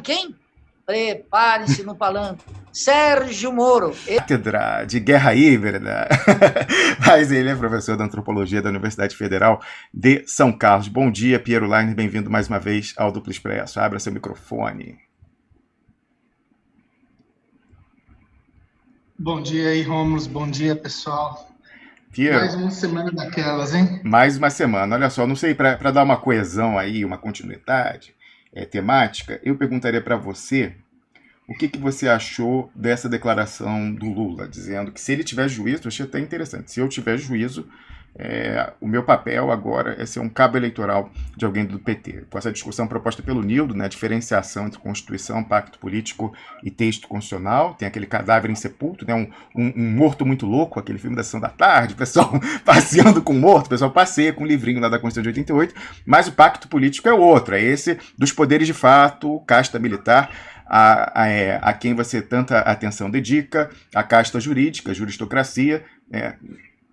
quem? Prepare-se no palanque. Sérgio Moro. Cátedra de guerra híbrida. Mas ele é professor de antropologia da Universidade Federal de São Carlos. Bom dia, Piero Leiner. Bem-vindo mais uma vez ao Duplo Expresso. Abra seu microfone. Bom dia aí, Rômulo. Bom dia, pessoal. Piero, mais uma semana daquelas, hein? Mais uma semana. Olha só, não sei, para dar uma coesão aí, uma continuidade temática, eu perguntaria para você o que você achou dessa declaração do Lula, dizendo que se ele tiver juízo, eu achei até interessante, se eu tiver juízo, o meu papel agora é ser um cabo eleitoral de alguém do PT. Com essa discussão proposta pelo Nildo, né, a diferenciação entre Constituição, Pacto Político e texto constitucional, tem aquele cadáver insepulto, né, um morto muito louco, aquele filme da Sessão da Tarde, o pessoal passeando com morto, o pessoal passeia com um livrinho lá da Constituição de 88, mas o Pacto Político é outro, é esse dos poderes de fato, casta militar, a quem você tanta atenção dedica, a casta jurídica, a juristocracia,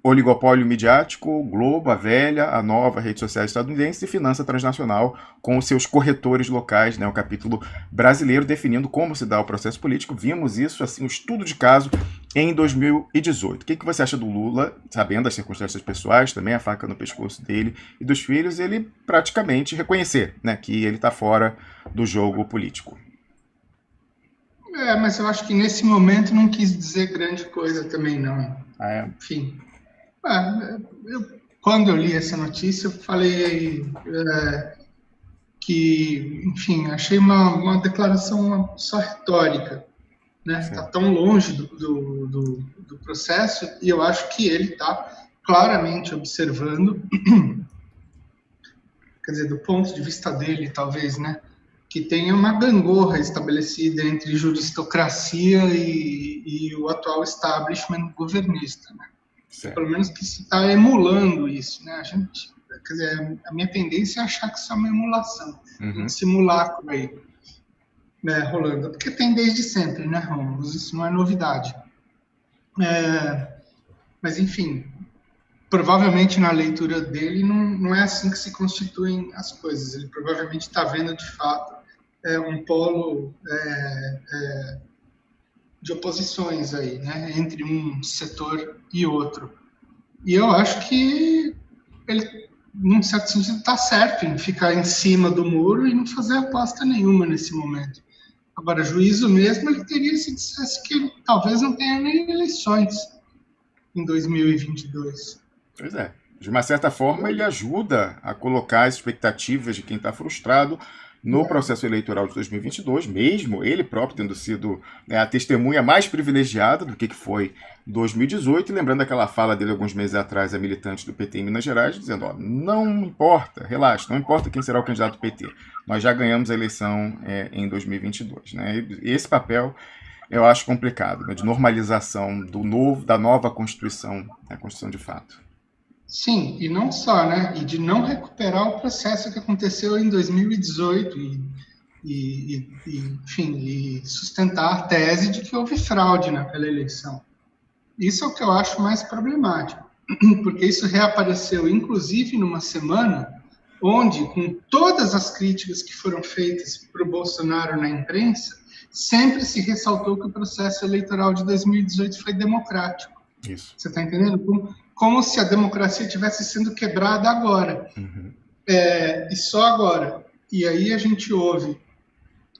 oligopólio midiático, Globo, a velha, a nova, redes sociais estadunidenses e finança transnacional com os seus corretores locais, né, o capítulo brasileiro definindo como se dá o processo político. Vimos isso, assim, um estudo de caso em 2018. O que você acha do Lula, sabendo das circunstâncias pessoais, também a faca no pescoço dele e dos filhos, ele praticamente reconhecer, né, que ele está fora do jogo político? Mas eu acho que nesse momento não quis dizer grande coisa também, não. Enfim. Quando eu li essa notícia, eu falei que, enfim, achei uma declaração só retórica, né? Está tão longe do processo, e eu acho que ele está claramente observando, quer dizer, do ponto de vista dele, talvez, né? Que tenha uma gangorra estabelecida entre juristocracia e o atual establishment governista, né? Pelo menos que se está emulando isso, né? Quer dizer, a minha tendência é achar que isso é uma emulação, um simulacro aí, né, rolando, porque tem desde sempre, né, Rômulo? Isso não é novidade. Mas, enfim, provavelmente na leitura dele não é assim que se constituem as coisas. Ele provavelmente está vendo, de fato, um polo de oposições aí, né, entre um setor e outro. E eu acho que ele, num certo sentido, está certo em ficar em cima do muro e não fazer aposta nenhuma nesse momento. Agora, juízo mesmo, ele teria se dissesse que ele talvez não tenha nem eleições em 2022. Pois é. De uma certa forma, ele ajuda a colocar as expectativas de quem está frustrado no processo eleitoral de 2022, mesmo ele próprio tendo sido a testemunha mais privilegiada do que foi 2018, e lembrando aquela fala dele alguns meses atrás a militantes do PT em Minas Gerais, dizendo, não importa, relaxa, não importa quem será o candidato do PT, nós já ganhamos a eleição em 2022. Né? E esse papel eu acho complicado, né, de normalização da nova Constituição, a Constituição de fato. Sim, e não só, né? E de não recuperar o processo que aconteceu em 2018 enfim, e sustentar a tese de que houve fraude naquela eleição. Isso é o que eu acho mais problemático, porque isso reapareceu, inclusive, numa semana onde, com todas as críticas que foram feitas para o Bolsonaro na imprensa, sempre se ressaltou que o processo eleitoral de 2018 foi democrático. Isso. Você está entendendo? Como se a democracia estivesse sendo quebrada agora. E só agora. E aí a gente ouve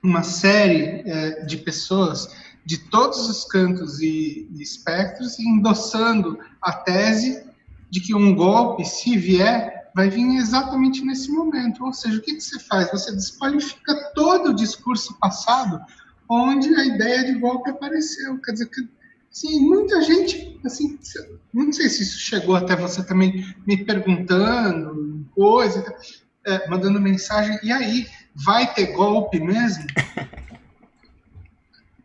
uma série de pessoas de todos os cantos e espectros endossando a tese de que um golpe, se vier, vai vir exatamente nesse momento. Ou seja, o que você faz? Você desqualifica todo o discurso passado onde a ideia de golpe apareceu. Quer dizer, sim, muita gente, assim, não sei se isso chegou até você também me perguntando, mandando mensagem, e aí, vai ter golpe mesmo?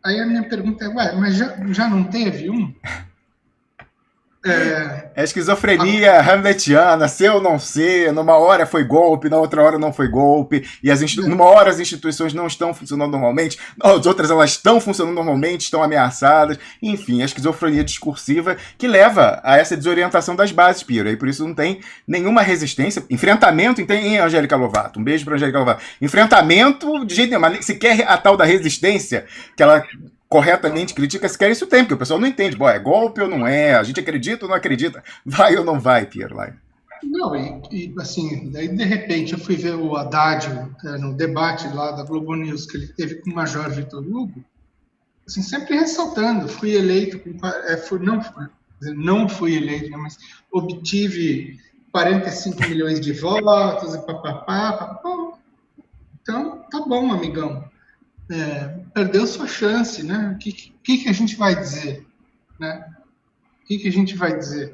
Aí a minha pergunta é, mas já não teve um? É esquizofrenia hamletiana, ser ou não ser, numa hora foi golpe, na outra hora não foi golpe, e numa hora as instituições não estão funcionando normalmente, as outras elas estão funcionando normalmente, estão ameaçadas, enfim, a esquizofrenia discursiva que leva a essa desorientação das bases, Piro, e por isso não tem nenhuma resistência, enfrentamento, tem Angélica Lovato, um beijo para Angélica Lovato, enfrentamento de jeito nenhum, mas se quer a tal da resistência, que ela corretamente critica, se quer isso tem, porque o pessoal não entende. Bom, é golpe ou não é? A gente acredita ou não acredita? Vai ou não vai, Piero Lai? Não, assim, daí de repente eu fui ver o Haddad no debate lá da Globo News que ele teve com o Major Vitor Hugo, assim, sempre ressaltando, fui eleito, não fui eleito, né, mas obtive 45 milhões de votos, e papapá. Então, tá bom, amigão. Perdeu sua chance, né? O que a gente vai dizer, né? O que a gente vai dizer?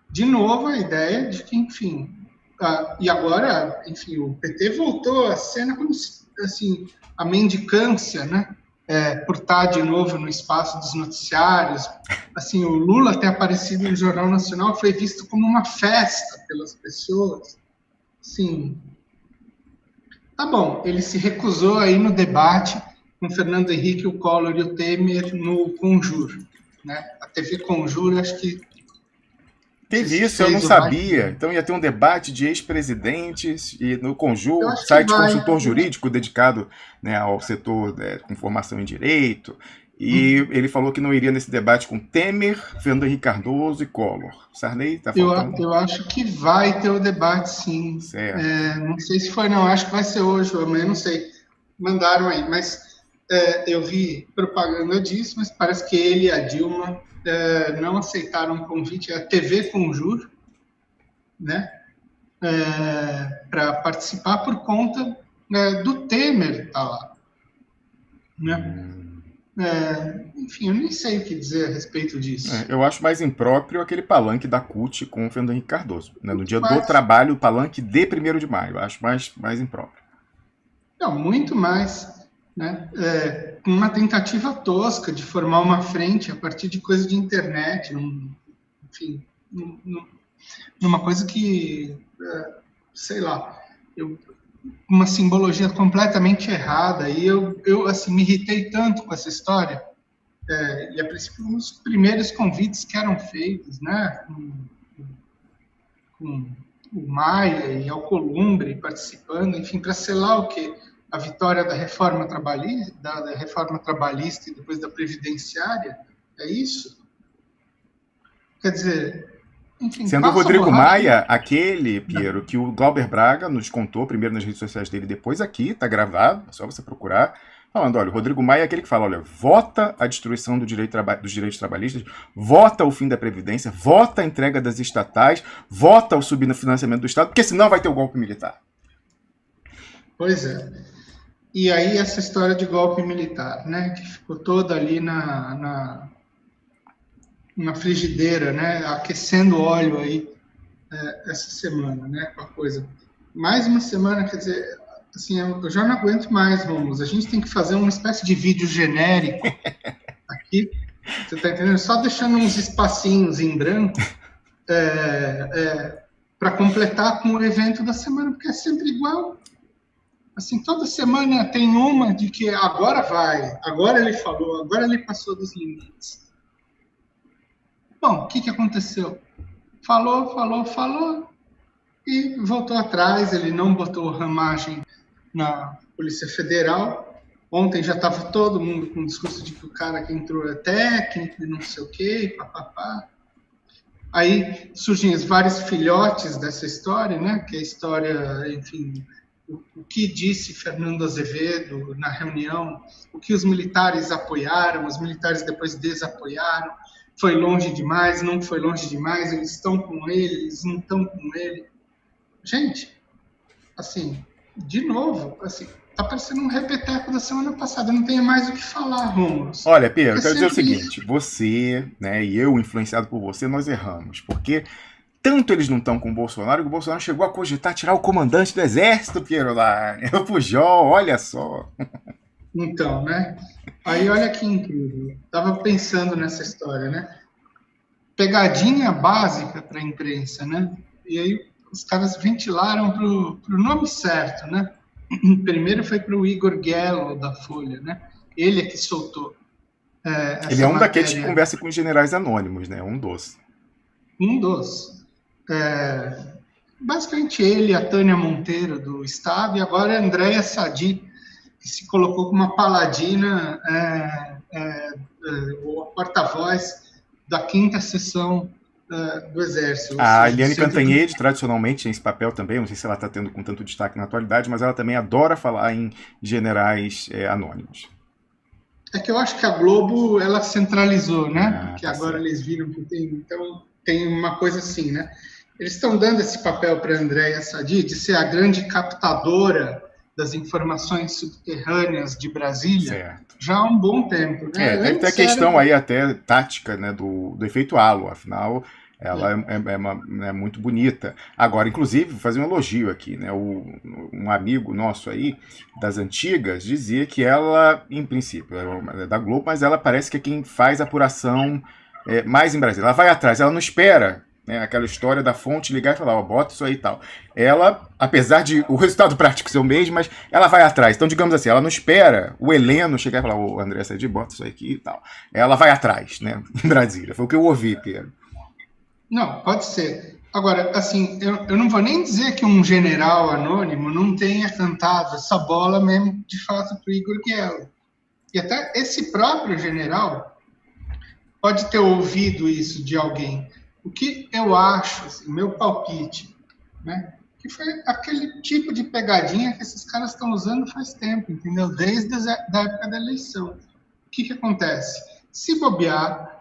De novo, a ideia de que, enfim, e agora, enfim, o PT voltou à cena como, assim, a mendicância, né? Por estar de novo no espaço dos noticiários, assim, o Lula ter aparecido no Jornal Nacional foi visto como uma festa pelas pessoas, assim. Tá bom, ele se recusou aí no debate com o Fernando Henrique, o Collor e o Temer no Conjur, né? A TV Conjur, acho que... Teve isso, eu não sabia. Então ia ter um debate de ex-presidentes e no Conjur, site consultor jurídico dedicado, né, ao setor com formação em direito. E ele falou que não iria nesse debate com Temer, Fernando Henrique Cardoso e Collor. Sarney está faltando? Eu acho que vai ter o debate, sim. Certo. Não sei se foi, não. Acho que vai ser hoje ou amanhã, não sei. Mandaram aí, mas eu vi propaganda disso, mas parece que ele e a Dilma não aceitaram o convite. É a TV Conjur, né? Para participar por conta do Temer estar lá, né? Enfim, eu nem sei o que dizer a respeito disso. Eu acho mais impróprio aquele palanque da CUT com o Fernando Henrique Cardoso. Né? No dia do trabalho, o palanque de 1º de maio. Eu acho mais impróprio. Não, muito mais. Né? Uma tentativa tosca de formar uma frente a partir de coisa de internet. Enfim, numa coisa que, sei lá, uma simbologia completamente errada, e eu assim, me irritei tanto com essa história, e a princípio os primeiros convites que eram feitos, né, com o Maia e Alcolumbre participando, enfim, para selar o quê? A vitória da reforma trabalhista e depois da previdenciária, é isso? Quer dizer... Enfim, sendo o Rodrigo Maia aquele, Piero, que o Glauber Braga nos contou, primeiro nas redes sociais dele, depois aqui, tá gravado, é só você procurar, falando, olha, o Rodrigo Maia é aquele que fala, olha, vota a destruição dos direitos trabalhistas, vota o fim da Previdência, vota a entrega das estatais, vota o subfinanciamento do Estado, porque senão vai ter o golpe militar. Pois é. E aí essa história de golpe militar, né, que ficou toda ali na frigideira, né, aquecendo óleo aí essa semana, né, com a coisa. Mais uma semana, quer dizer, assim, eu já não aguento mais, Romulus. A gente tem que fazer uma espécie de vídeo genérico aqui, você tá entendendo? Só deixando uns espacinhos em branco para completar com o evento da semana, porque é sempre igual. Assim, toda semana tem uma de que agora vai, agora ele falou, agora ele passou dos limites. Bom, o que aconteceu? Falou e voltou atrás. Ele não botou ramagem na Polícia Federal. Ontem já estava todo mundo com o discurso de que o cara que entrou é técnico e não sei o quê, papapá. Aí surgem os vários filhotes dessa história, né? Que é a história, enfim, o que disse Fernando Azevedo na reunião, o que os militares apoiaram, os militares depois desapoiaram. Foi longe demais, não foi longe demais, eles estão com ele, eles não estão com ele. Gente, assim, de novo, assim, tá parecendo um repeteco da semana passada, não tenho mais o que falar, Romulus. Olha, Pedro, eu quero dizer o seguinte, você, né, e eu, influenciado por você, nós erramos, porque tanto eles não estão com o Bolsonaro, que o Bolsonaro chegou a cogitar tirar o comandante do exército, Piero lá, o Pujol, olha só. Então, né? Aí olha que incrível. Estava pensando nessa história, né? pegadinha básica para a imprensa, né? E aí os caras ventilaram para o nome certo, né? Primeiro foi para o Igor Guello, da Folha, né? Ele é que soltou essa Ele é um matéria. daqueles que conversa com os generais anônimos, né? Um dos. Basicamente ele, a Tânia Monteiro, do Estado, e agora a Andréa Sadi, que se colocou como uma paladina, ou porta-voz da 5ª seção do Exército. A Eliane Cantanhede, tradicionalmente, tem esse papel também, não sei se ela está tendo com tanto destaque na atualidade, mas ela também adora falar em generais anônimos. É que eu acho que a Globo, ela centralizou, né? Porque tá agora certo. eles viram que tem... Então, tem uma coisa assim, né? Eles estão dando esse papel para a Andréa Sadi de ser a grande captadora das informações subterrâneas de Brasília, Certo. já há um bom tempo, né? Deve ter a questão aí até tática, né, do efeito halo, afinal ela é muito bonita. Agora, inclusive, vou fazer um elogio aqui, né? Um amigo nosso aí, das antigas, dizia que ela, em princípio, é da Globo, mas ela parece que é quem faz apuração mais em Brasília. Ela vai atrás, ela não espera, né, aquela história da fonte ligar e falar, bota isso aí e tal. Ela, apesar de o resultado prático ser o mesmo, mas ela vai atrás. Então, digamos assim, ela não espera o Heleno chegar e falar, André Sadi, bota isso aqui e tal. Ela vai atrás, né, em Brasília. Foi o que eu ouvi, Pedro. Não, pode ser. Agora, assim, eu não vou nem dizer que um general anônimo não tenha cantado essa bola mesmo, de fato, para o Igor Guello. E até esse próprio general pode ter ouvido isso de alguém. O que eu acho, assim, meu palpite, né, que foi aquele tipo de pegadinha que esses caras estão usando faz tempo, entendeu? Desde a época da eleição. O que acontece? Se bobear,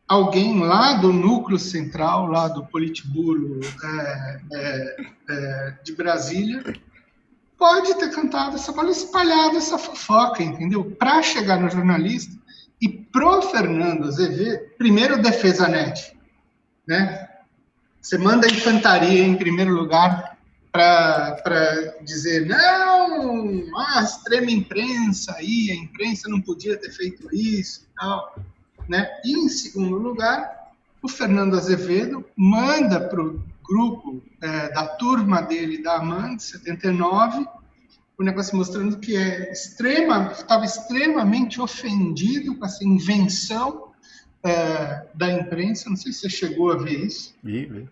alguém lá do núcleo central, lá do Politburo de Brasília, pode ter cantado essa bola, espalhado essa fofoca, entendeu? Para chegar no jornalista e pro Fernando Azevedo, primeiro defesa net, né? Você manda a infantaria em primeiro lugar para dizer, não, a extrema imprensa aí, a imprensa não podia ter feito isso e tal, né? E em segundo lugar, o Fernando Azevedo manda para o grupo da turma dele, da AMAN, de 79, o negócio mostrando que estava extremamente ofendido com essa invenção da imprensa. Não sei se você chegou a ver isso. Vi.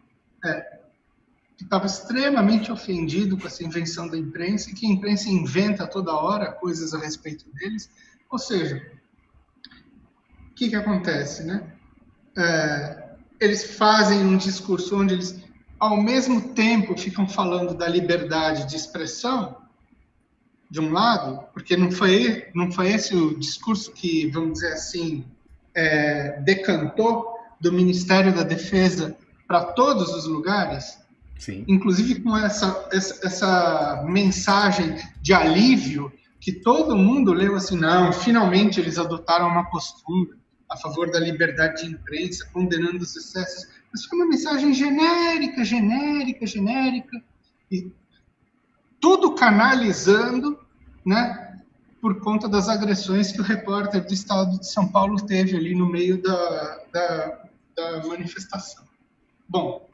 Que estava extremamente ofendido com essa invenção da imprensa e que a imprensa inventa toda hora coisas a respeito deles. Ou seja, o que acontece, né? Eles fazem um discurso onde eles, ao mesmo tempo, ficam falando da liberdade de expressão, de um lado, porque não foi esse o discurso que, vamos dizer assim, decantou do Ministério da Defesa para todos os lugares, Sim. Inclusive com essa mensagem de alívio que todo mundo leu assim, não, finalmente eles adotaram uma postura a favor da liberdade de imprensa, condenando os excessos, mas foi uma mensagem genérica, e tudo canalizando, né, por conta das agressões que o repórter do Estado de São Paulo teve ali no meio da manifestação. Bom,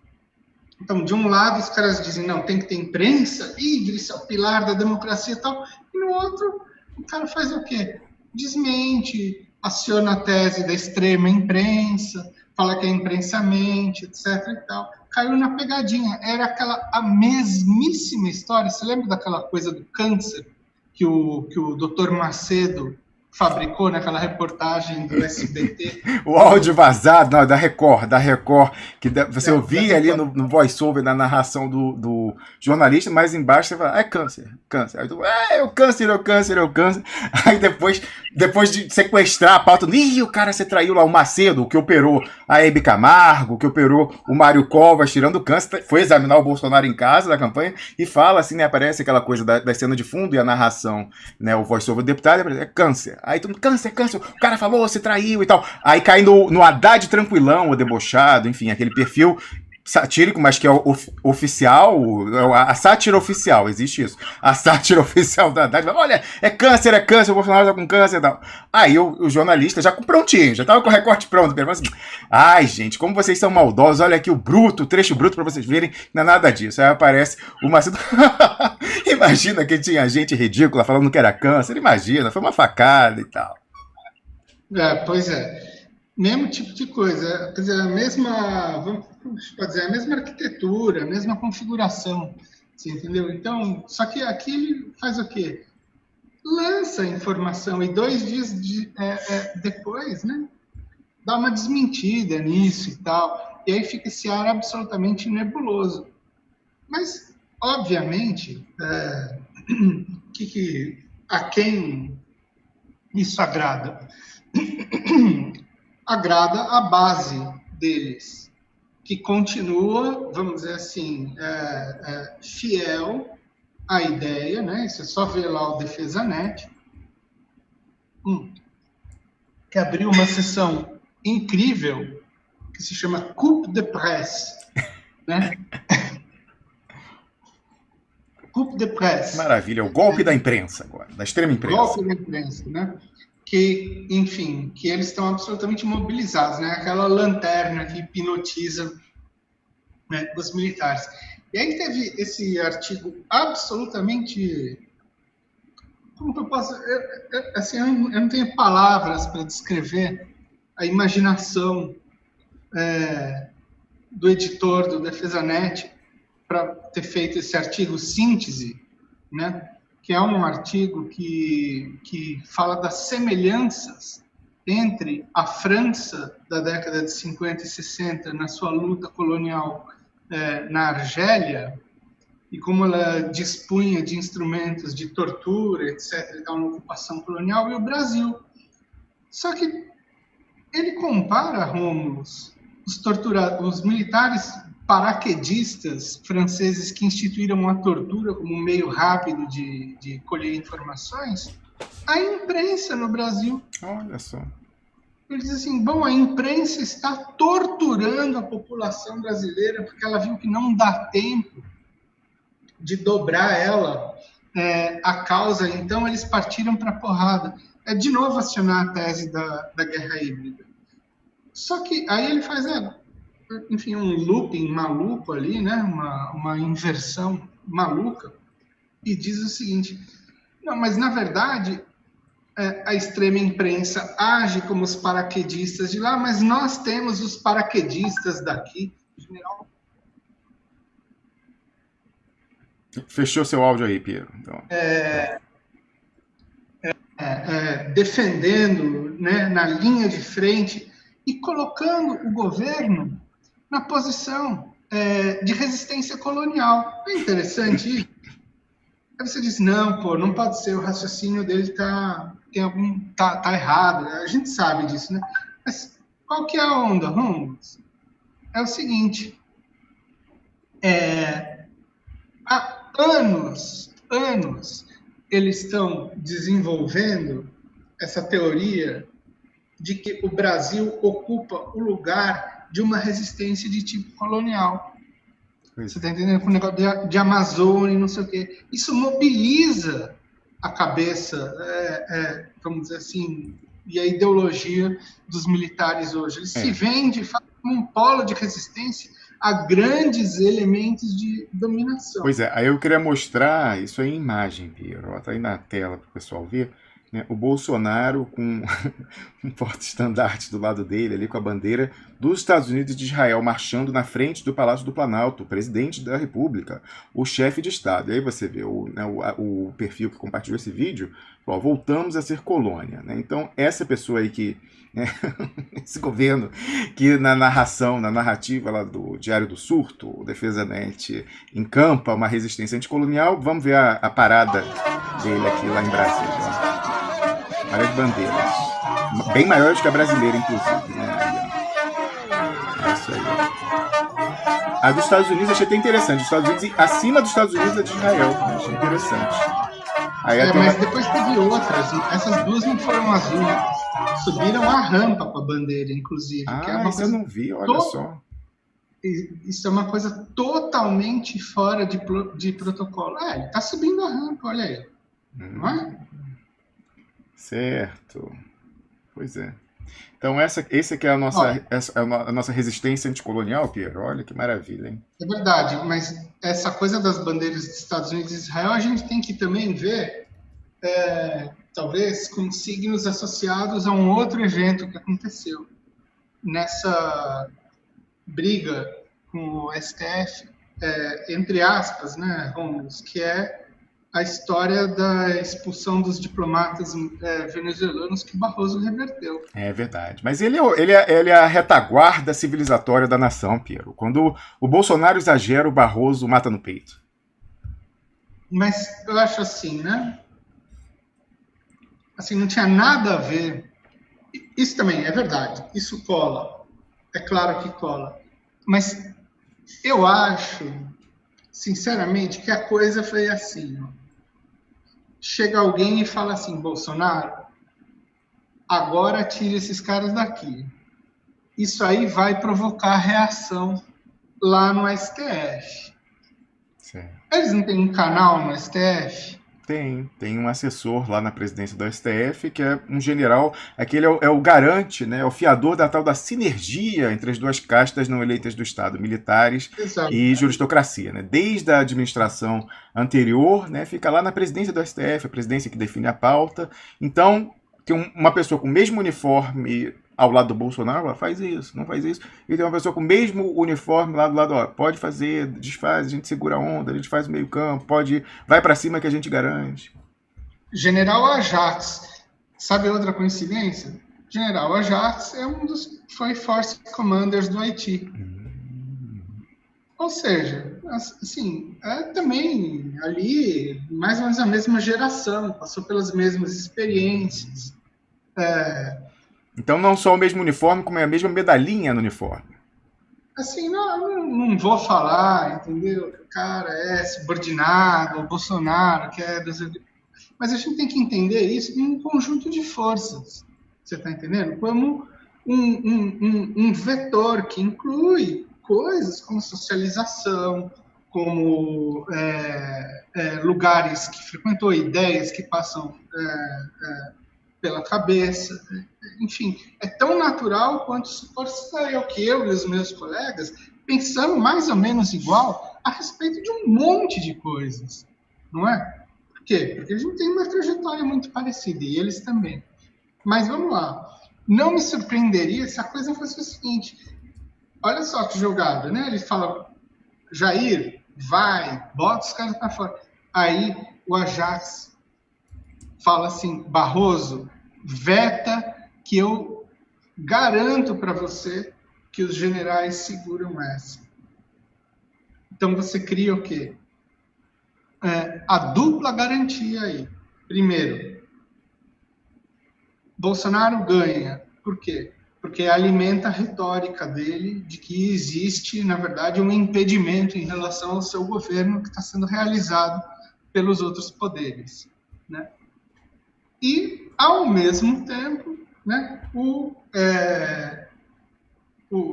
então, de um lado, os caras dizem, não, tem que ter imprensa livre, isso é o pilar da democracia e tal, e no outro, o cara faz o quê? Desmente, aciona a tese da extrema imprensa, fala que a imprensa mente, etc. e tal. Caiu na pegadinha. Era a mesmíssima história. Você lembra daquela coisa do câncer que o Dr. Macedo fabricou naquela reportagem do SBT? O áudio vazado, não, da Record, que você ouvia ali no voice-over, na narração do jornalista, mas embaixo você fala, câncer. Aí tu, é o câncer. Aí depois de sequestrar a pauta, o cara, você traiu lá o Macedo, que operou a Hebe Camargo, que operou o Mário Covas, tirando o câncer, foi examinar o Bolsonaro em casa da campanha e fala assim, né, aparece aquela coisa da cena de fundo e a narração, né, o voice-over do deputado, é câncer. Aí tu, câncer, o cara falou, você traiu e tal. Aí cai no Haddad tranquilão, o debochado, enfim, aquele perfil satírico, mas que é oficial, a sátira oficial, existe isso. A sátira oficial da Haddad, olha, é câncer, o Bolsonaro tá com câncer e tal. Aí o jornalista já prontinho, já tava com o recorte pronto, assim, ai, gente, como vocês são maldosos, olha aqui o trecho bruto pra vocês verem, não é nada disso. Aí aparece o Macedo, imagina que tinha gente ridícula falando que era câncer, imagina, foi uma facada e tal. Pois é. Mesmo tipo de coisa, quer dizer, a mesma, vamos dizer, a mesma arquitetura, a mesma configuração, você entendeu? Então, só que aqui ele faz o quê? Lança a informação e 2 dias depois, né, dá uma desmentida nisso e tal, e aí fica esse ar absolutamente nebuloso. Mas, obviamente, a quem isso agrada? Agrada a base deles, que continua, vamos dizer assim, fiel à ideia, né? Você só vê lá o DefesaNet, que abriu uma sessão incrível, que se chama Coup de Presse, né? Coup de Presse. Maravilha, o golpe da imprensa agora, da extrema imprensa. Golpe da imprensa, né? Que, enfim, que eles estão absolutamente mobilizados, né? Aquela lanterna que hipnotiza, né, os militares. E aí teve esse artigo absolutamente... Como que eu posso... assim, eu não tenho palavras para descrever a imaginação do editor do DefesaNet para ter feito esse artigo síntese, né? Que é um artigo que fala das semelhanças entre a França da década de 50 e 60 na sua luta colonial na Argélia e como ela dispunha de instrumentos de tortura, etc., na ocupação colonial, e o Brasil. Só que ele compara, Rômulo, os militares paraquedistas franceses que instituíram a tortura como um meio rápido de colher informações, a imprensa no Brasil. Olha só. Ele diz assim, bom, a imprensa está torturando a população brasileira porque ela viu que não dá tempo de dobrar ela, a causa, então eles partiram para a porrada. É de novo acionar a tese da guerra híbrida. Só que aí ele faz, enfim, um looping maluco ali, né? Uma inversão maluca, e diz o seguinte, não, mas na verdade a extrema imprensa age como os paraquedistas de lá, mas nós temos os paraquedistas daqui. Fechou seu áudio aí, Piero. Então. Defendendo, né, na linha de frente e colocando o governo na posição de resistência colonial. É interessante isso. Aí você diz, não, não pode ser, o raciocínio dele tá errado. A gente sabe disso, né? Mas qual que é a onda, Ramos? É o seguinte, há anos, eles estão desenvolvendo essa teoria de que o Brasil ocupa o lugar de uma resistência de tipo colonial. Você está entendendo? Com o negócio de Amazônia e não sei o quê. Isso mobiliza a cabeça, vamos dizer assim, e a ideologia dos militares hoje. Eles se veem, de fato, como um polo de resistência a grandes elementos de dominação. Pois é, aí eu queria mostrar isso aí em imagem, Piero. Está aí na tela para o pessoal ver. Né, o Bolsonaro com um porta-estandarte do lado dele, ali com a bandeira dos Estados Unidos e de Israel, marchando na frente do Palácio do Planalto, o presidente da República, o chefe de Estado. E aí você vê o perfil que compartilhou esse vídeo, ó, voltamos a ser colônia. Né? Então, essa pessoa aí que, esse governo que na narrativa lá do Diário do Surto, o DefesaNet encampa uma resistência anticolonial, vamos ver a parada dele aqui lá em Brasília. Ó. Várias bandeiras. Bem maiores que a brasileira, inclusive. Né? É isso aí. A dos Estados Unidos achei até interessante. Os Estados Unidos, acima dos Estados Unidos, é de Israel. Achei interessante. Aí mas depois teve outras. Essas duas não foram as únicas. Subiram a rampa com a bandeira, inclusive. Ah, que é uma mas eu não vi, olha só. isso é uma coisa totalmente fora de protocolo. Ele está subindo a rampa, olha aí. Não é? Certo. Pois é. Então, esse aqui é a nossa resistência anticolonial, Piero. Olha que maravilha, hein? É verdade, mas essa coisa das bandeiras dos Estados Unidos e Israel, a gente tem que também ver, talvez, com signos associados a um outro evento que aconteceu nessa briga com o STF, entre aspas, né, Romulus, que é a história da expulsão dos diplomatas venezuelanos que Barroso reverteu. É verdade. Mas ele é a retaguarda civilizatória da nação, Piero. Quando o Bolsonaro exagera, o Barroso mata no peito. Mas eu acho assim, né? Assim, não tinha nada a ver. Isso também é verdade. Isso cola. É claro que cola. Mas eu acho, sinceramente, que a coisa foi assim. Chega alguém e fala assim, Bolsonaro, agora tire esses caras daqui. Isso aí vai provocar reação lá no STF. Certo. Eles não têm um canal no STF? Tem um assessor lá na presidência do STF, que é um general, aquele é o garante, né, é o fiador da tal da sinergia entre as duas castas não eleitas do Estado, militares e juristocracia. Né? Desde a administração anterior, né, fica lá na presidência do STF, a presidência que define a pauta. Então, tem uma pessoa com o mesmo uniforme ao lado do Bolsonaro, ela faz isso, não faz isso. E tem uma pessoa com o mesmo uniforme lá do lado, pode fazer, desfaz, a gente segura a onda, a gente faz o meio campo, vai para cima que a gente garante. General Ajax, sabe outra coincidência? General Ajax foi Force Commanders do Haiti. Ou seja, assim, também ali mais ou menos a mesma geração, passou pelas mesmas experiências. Então não só o mesmo uniforme, como é a mesma medalhinha no uniforme. Assim, não vou falar, entendeu? O cara é subordinado, o Bolsonaro, que é... Mas a gente tem que entender isso em um conjunto de forças, você está entendendo? Como um vetor que inclui coisas como socialização, como lugares que frequentou, ideias que passam pela cabeça, enfim, é tão natural quanto se fosse eu e os meus colegas pensando mais ou menos igual a respeito de um monte de coisas, não é? Por quê? Porque a gente tem uma trajetória muito parecida, e eles também. Mas vamos lá, não me surpreenderia se a coisa fosse o seguinte, olha só que jogada, né? Ele fala, Jair, vai, bota os caras para fora. Aí o Ajax fala assim, Barroso, veta que eu garanto para você que os generais seguram essa. Então você cria o quê? A dupla garantia aí. Primeiro, Bolsonaro ganha. Por quê? Porque alimenta a retórica dele de que existe, na verdade, um impedimento em relação ao seu governo que está sendo realizado pelos outros poderes, né? E, ao mesmo tempo, né, o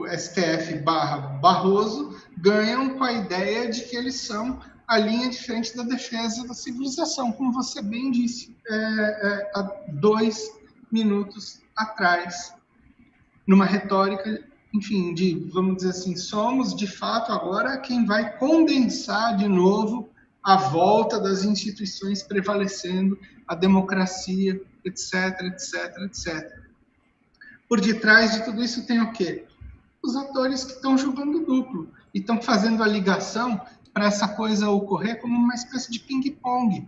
STF /Barroso ganham com a ideia de que eles são a linha de frente da defesa da civilização, como você bem disse há 2 minutos atrás, numa retórica, enfim, vamos dizer assim, somos de fato agora quem vai condensar de novo a volta das instituições prevalecendo, a democracia, etc, etc, etc. Por detrás de tudo isso tem o quê? Os atores que estão jogando duplo e estão fazendo a ligação para essa coisa ocorrer como uma espécie de ping-pong.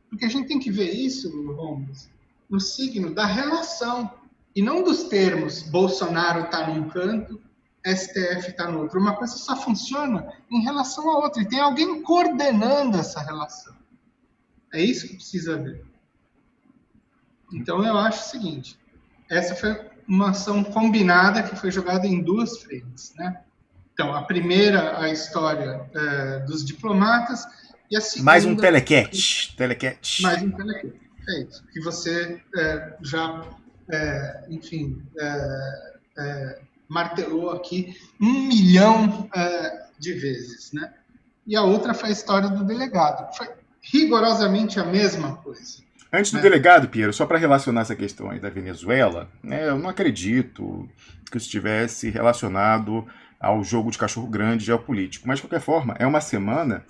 Porque a gente tem que ver isso, Romulus, no signo da relação, e não dos termos Bolsonaro está num canto, STF está no outro. Uma coisa só funciona em relação à outra, e tem alguém coordenando essa relação. É isso que precisa ver. Então eu acho o seguinte, essa foi uma ação combinada que foi jogada em 2 frentes, né? Então, a primeira, a história dos diplomatas, e a segunda... Mais um telequete. Mais um telequete, é isso. Que você já, enfim, martelou aqui 1 milhão de vezes, né? E a outra foi a história do delegado. Foi rigorosamente a mesma coisa. Antes do delegado, Piero, só para relacionar essa questão aí da Venezuela, né, eu não acredito que isso estivesse relacionado ao jogo de cachorro grande geopolítico. Mas, de qualquer forma, é uma semana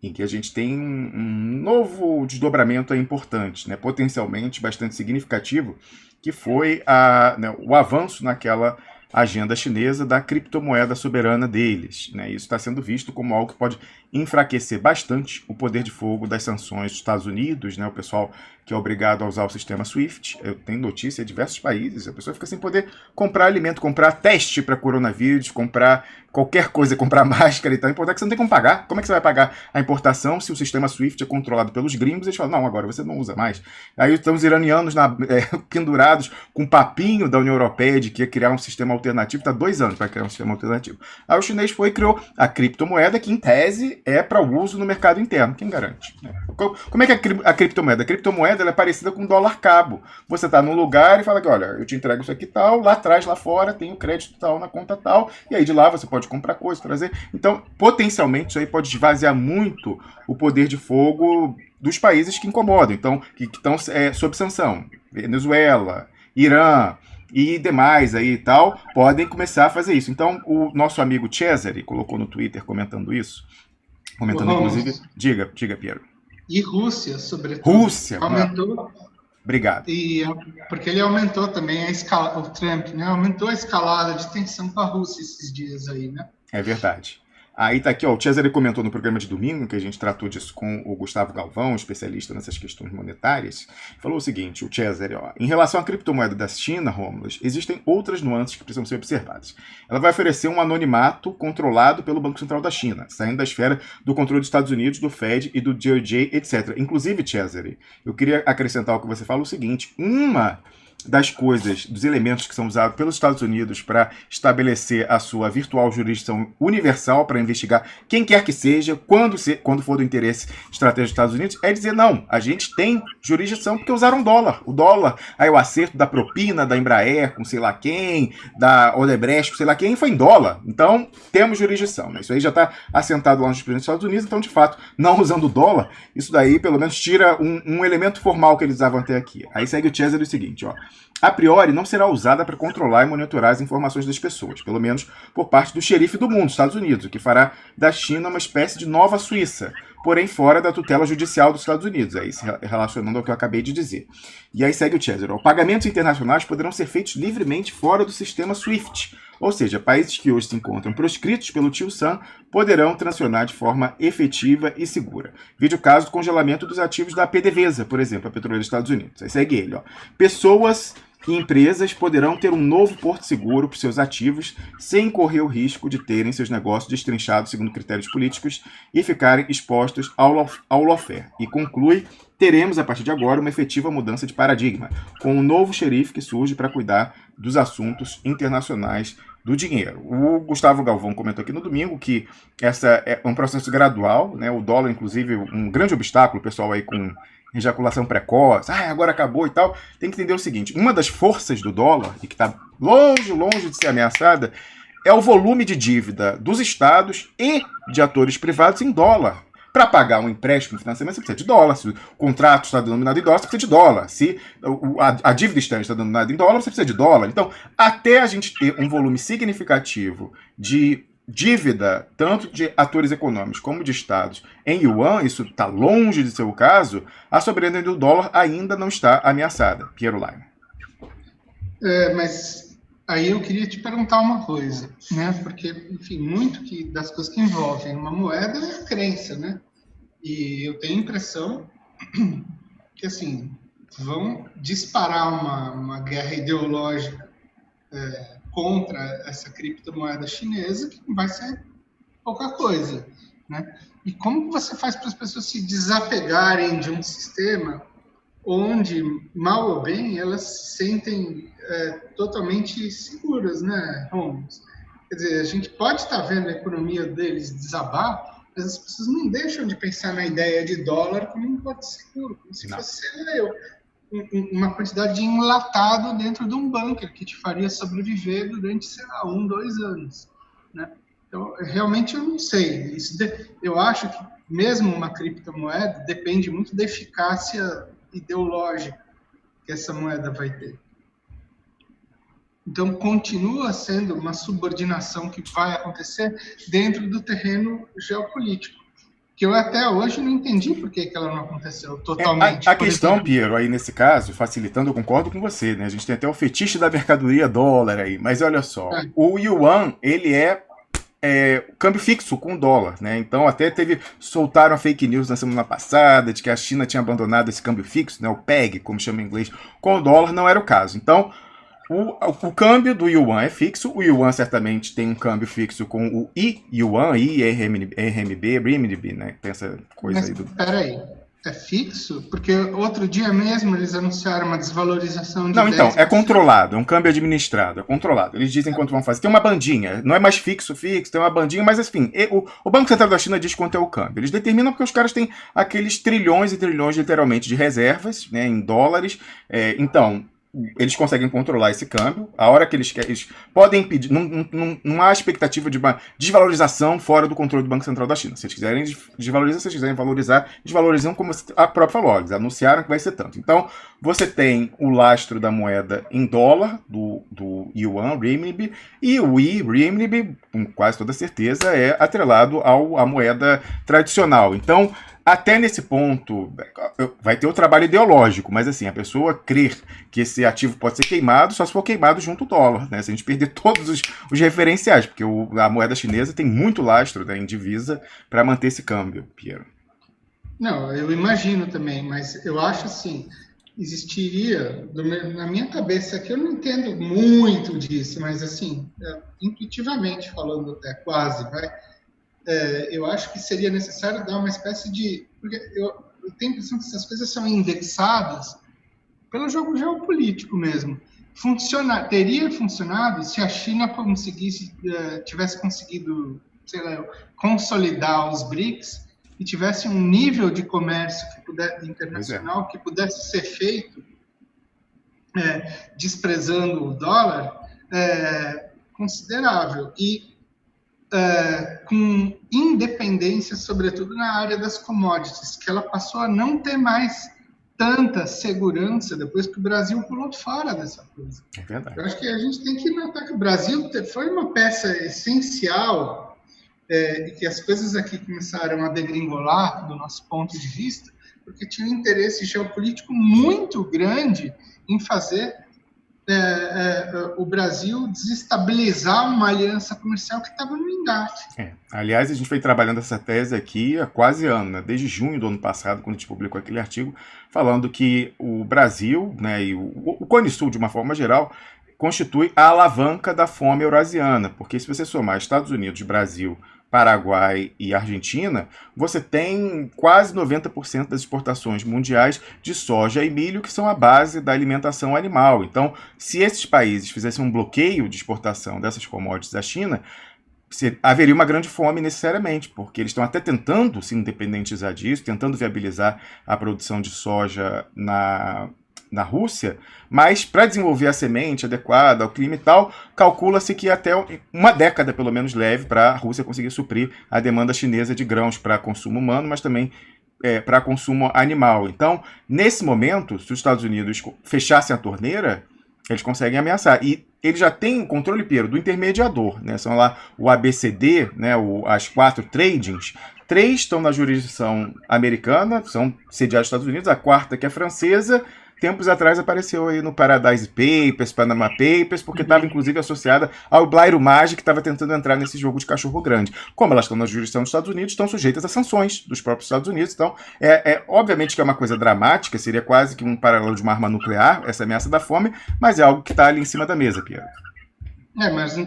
em que a gente tem um novo desdobramento importante, né, potencialmente bastante significativo, que foi o avanço naquela agenda chinesa da criptomoeda soberana deles, né? Isso está sendo visto como algo que pode enfraquecer bastante o poder de fogo das sanções dos Estados Unidos, né? O pessoal que é obrigado a usar o sistema SWIFT. Eu tenho notícia de diversos países, a pessoa fica sem poder comprar alimento, comprar teste para coronavírus, comprar qualquer coisa, comprar máscara e tal. Importar que você não tem como pagar. Como é que você vai pagar a importação se o sistema SWIFT é controlado pelos gringos? Eles falam, não, agora você não usa mais. Aí estão os iranianos pendurados com um papinho da União Europeia de que ia criar um sistema alternativo. Está 2 anos para criar um sistema alternativo. Aí o chinês foi e criou a criptomoeda, que em tese é para o uso no mercado interno. Quem garante? Como é que é a criptomoeda? A criptomoeda ela é parecida com dólar cabo. Você está num lugar e fala que, olha, eu te entrego isso aqui tal, lá atrás, lá fora, tem o crédito tal na conta tal, e aí de lá você pode comprar coisa, trazer. Então, potencialmente, isso aí pode esvaziar muito o poder de fogo dos países que incomodam, então, que estão sob sanção. Venezuela, Irã e demais aí e tal, podem começar a fazer isso. Então, o nosso amigo Cesare colocou no Twitter comentando isso, comentando inclusive... Diga, Piero. E Rússia, sobretudo. Rússia, aumentou. Obrigado. Porque ele aumentou também a escala, o Trump, né? Aumentou a escalada de tensão com a Rússia esses dias aí, né? É verdade. Aí tá aqui, ó, o Cesare comentou no programa de domingo, que a gente tratou disso com o Gustavo Galvão, especialista nessas questões monetárias, falou o seguinte, o Cesare, ó, em relação à criptomoeda da China, Rômulo, existem outras nuances que precisam ser observadas. Ela vai oferecer um anonimato controlado pelo Banco Central da China, saindo da esfera do controle dos Estados Unidos, do Fed e do DOJ, etc. Inclusive, Cesare, eu queria acrescentar o que você fala, o seguinte, uma das coisas, dos elementos que são usados pelos Estados Unidos para estabelecer a sua virtual jurisdição universal para investigar quem quer que seja, quando for do interesse estratégico dos Estados Unidos, é dizer, não, a gente tem jurisdição porque usaram dólar. O dólar, aí o acerto da propina da Embraer com sei lá quem, da Odebrecht com sei lá quem, foi em dólar. Então, temos jurisdição, né? Isso aí já está assentado lá nos presidentes dos Estados Unidos, então, de fato, não usando dólar, isso daí, pelo menos, tira um elemento formal que eles usavam até aqui. Aí segue o Cesare o seguinte, ó. A priori, não será usada para controlar e monitorar as informações das pessoas, pelo menos por parte do xerife do mundo, Estados Unidos, o que fará da China uma espécie de nova Suíça, porém fora da tutela judicial dos Estados Unidos, aí se relacionando ao que eu acabei de dizer. E aí segue o Cesare. Pagamentos internacionais poderão ser feitos livremente fora do sistema SWIFT, ou seja, países que hoje se encontram proscritos pelo Tio Sam poderão transacionar de forma efetiva e segura. Vide o caso do congelamento dos ativos da PDVSA, por exemplo, a petroleira dos Estados Unidos. Aí segue ele. Pessoas e empresas poderão ter um novo porto seguro para seus ativos sem correr o risco de terem seus negócios destrinchados segundo critérios políticos e ficarem expostos ao lawfare. E conclui, teremos a partir de agora uma efetiva mudança de paradigma, com um novo xerife que surge para cuidar dos assuntos internacionais do dinheiro. O Gustavo Galvão comentou aqui no domingo que essa é um processo gradual, né? O dólar, inclusive, um grande obstáculo, o pessoal aí com ejaculação precoce, agora acabou e tal. Tem que entender o seguinte, uma das forças do dólar, e que está longe de ser ameaçada, é o volume de dívida dos estados e de atores privados em dólar. Para pagar um empréstimo, um financiamento, você precisa de dólar. Se o contrato está denominado em dólar, você precisa de dólar. Se a dívida externa está denominada em dólar, você precisa de dólar. Então, até a gente ter um volume significativo de dívida, tanto de atores econômicos como de estados, em yuan, isso está longe de ser o caso, a soberania do dólar ainda não está ameaçada. Piero Lein. Mas aí eu queria te perguntar uma coisa, né? Porque, enfim, muito das coisas que envolvem uma moeda é a crença, né? E eu tenho a impressão que, assim, vão disparar uma guerra ideológica contra essa criptomoeda chinesa, que não vai ser pouca coisa, né? E como você faz para as pessoas se desapegarem de um sistema onde, mal ou bem, elas se sentem totalmente seguras, né, Holmes? Quer dizer, a gente pode estar vendo a economia deles desabar, mas as pessoas não deixam de pensar na ideia de dólar como um porto seguro, como se fosse eu. uma quantidade de enlatado dentro de um bunker que te faria sobreviver durante, sei lá, 2 anos, né? Então, realmente eu não sei. Eu acho que mesmo uma criptomoeda depende muito da eficácia ideológica que essa moeda vai ter. Então, continua sendo uma subordinação que vai acontecer dentro do terreno geopolítico, que eu até hoje não entendi por que ela não aconteceu totalmente. A questão, Piero, aí nesse caso, facilitando, eu concordo com você, né? A gente tem até o fetiche da mercadoria dólar aí, mas olha só, o yuan, ele é câmbio fixo com o dólar, né? Então até soltaram a fake news na semana passada de que a China tinha abandonado esse câmbio fixo, né? O PEG, como chama em inglês, com o dólar, não era o caso. Então, o câmbio do yuan é fixo, o yuan certamente tem um câmbio fixo com o yuan, RMB, renminbi, né? Tem essa coisa. Mas, aí do... Peraí, é fixo? Porque outro dia mesmo eles anunciaram uma desvalorização de Não, então, 10%. é controlado, é um câmbio administrado, é controlado. Eles dizem quanto vão fazer. Tem uma bandinha, não é mais fixo, tem uma bandinha, mas enfim, o Banco Central da China diz quanto é o câmbio. Eles determinam porque os caras têm aqueles trilhões e trilhões, literalmente, de reservas, né, em dólares. Então, eles conseguem controlar esse câmbio. A hora que eles podem impedir, não há expectativa de uma desvalorização fora do controle do Banco Central da China. Se eles quiserem desvalorizar, se eles quiserem valorizar, desvalorizam como a própria falou. Eles anunciaram que vai ser tanto. Então, você tem o lastro da moeda em dólar, do yuan, renminbi, e o renminbi, com quase toda certeza, é atrelado à moeda tradicional. Então, até nesse ponto, vai ter o trabalho ideológico, mas assim, a pessoa crer que esse ativo pode ser queimado, só se for queimado junto ao dólar, né? Se a gente perder todos os referenciais, porque a moeda chinesa tem muito lastro, né, em divisa para manter esse câmbio, Piero. Não, eu imagino também, mas eu acho assim, existiria, na minha cabeça aqui, eu não entendo muito disso, mas assim, intuitivamente falando até, quase, vai... eu acho que seria necessário dar uma espécie de... Porque eu tenho a impressão que essas coisas são indexadas pelo jogo geopolítico mesmo. Teria funcionado se a China tivesse conseguido, sei lá, consolidar os BRICS e tivesse um nível de comércio internacional que pudesse ser feito desprezando o dólar considerável. E com independência, sobretudo na área das commodities, que ela passou a não ter mais tanta segurança depois que o Brasil pulou fora dessa coisa. É verdade. Eu acho que a gente tem que notar que o Brasil foi uma peça essencial e que as coisas aqui começaram a degringolar, do nosso ponto de vista, porque tinha um interesse geopolítico muito grande em fazer o Brasil desestabilizar uma aliança comercial que estava no engate. Aliás, a gente vem trabalhando essa tese aqui há quase ano, né? Desde junho do ano passado, quando a gente publicou aquele artigo, falando que o Brasil, né, e o Cone Sul, de uma forma geral, constitui a alavanca da fome eurasiana, porque se você somar Estados Unidos, Brasil, Paraguai e Argentina, você tem quase 90% das exportações mundiais de soja e milho, que são a base da alimentação animal. Então, se esses países fizessem um bloqueio de exportação dessas commodities à China, haveria uma grande fome necessariamente, porque eles estão até tentando se independentizar disso, tentando viabilizar a produção de soja na Rússia, mas para desenvolver a semente adequada ao clima e tal, calcula-se que até uma década, pelo menos, leve para a Rússia conseguir suprir a demanda chinesa de grãos para consumo humano, mas também para consumo animal. Então, nesse momento, se os Estados Unidos fechassem a torneira, eles conseguem ameaçar. E ele já tem o controle, Piero, do intermediador, né? São lá o ABCD, né? As 4 tradings. 3 estão na jurisdição americana, são sediados nos Estados Unidos, a 4ª que é francesa. Tempos atrás apareceu aí no Paradise Papers, Panama Papers, porque estava inclusive associada ao Blairo Maggi, que estava tentando entrar nesse jogo de cachorro grande. Como elas estão na jurisdição dos Estados Unidos, estão sujeitas a sanções dos próprios Estados Unidos. Então, obviamente que é uma coisa dramática, seria quase que um paralelo de uma arma nuclear, essa ameaça da fome, mas é algo que está ali em cima da mesa, Piero.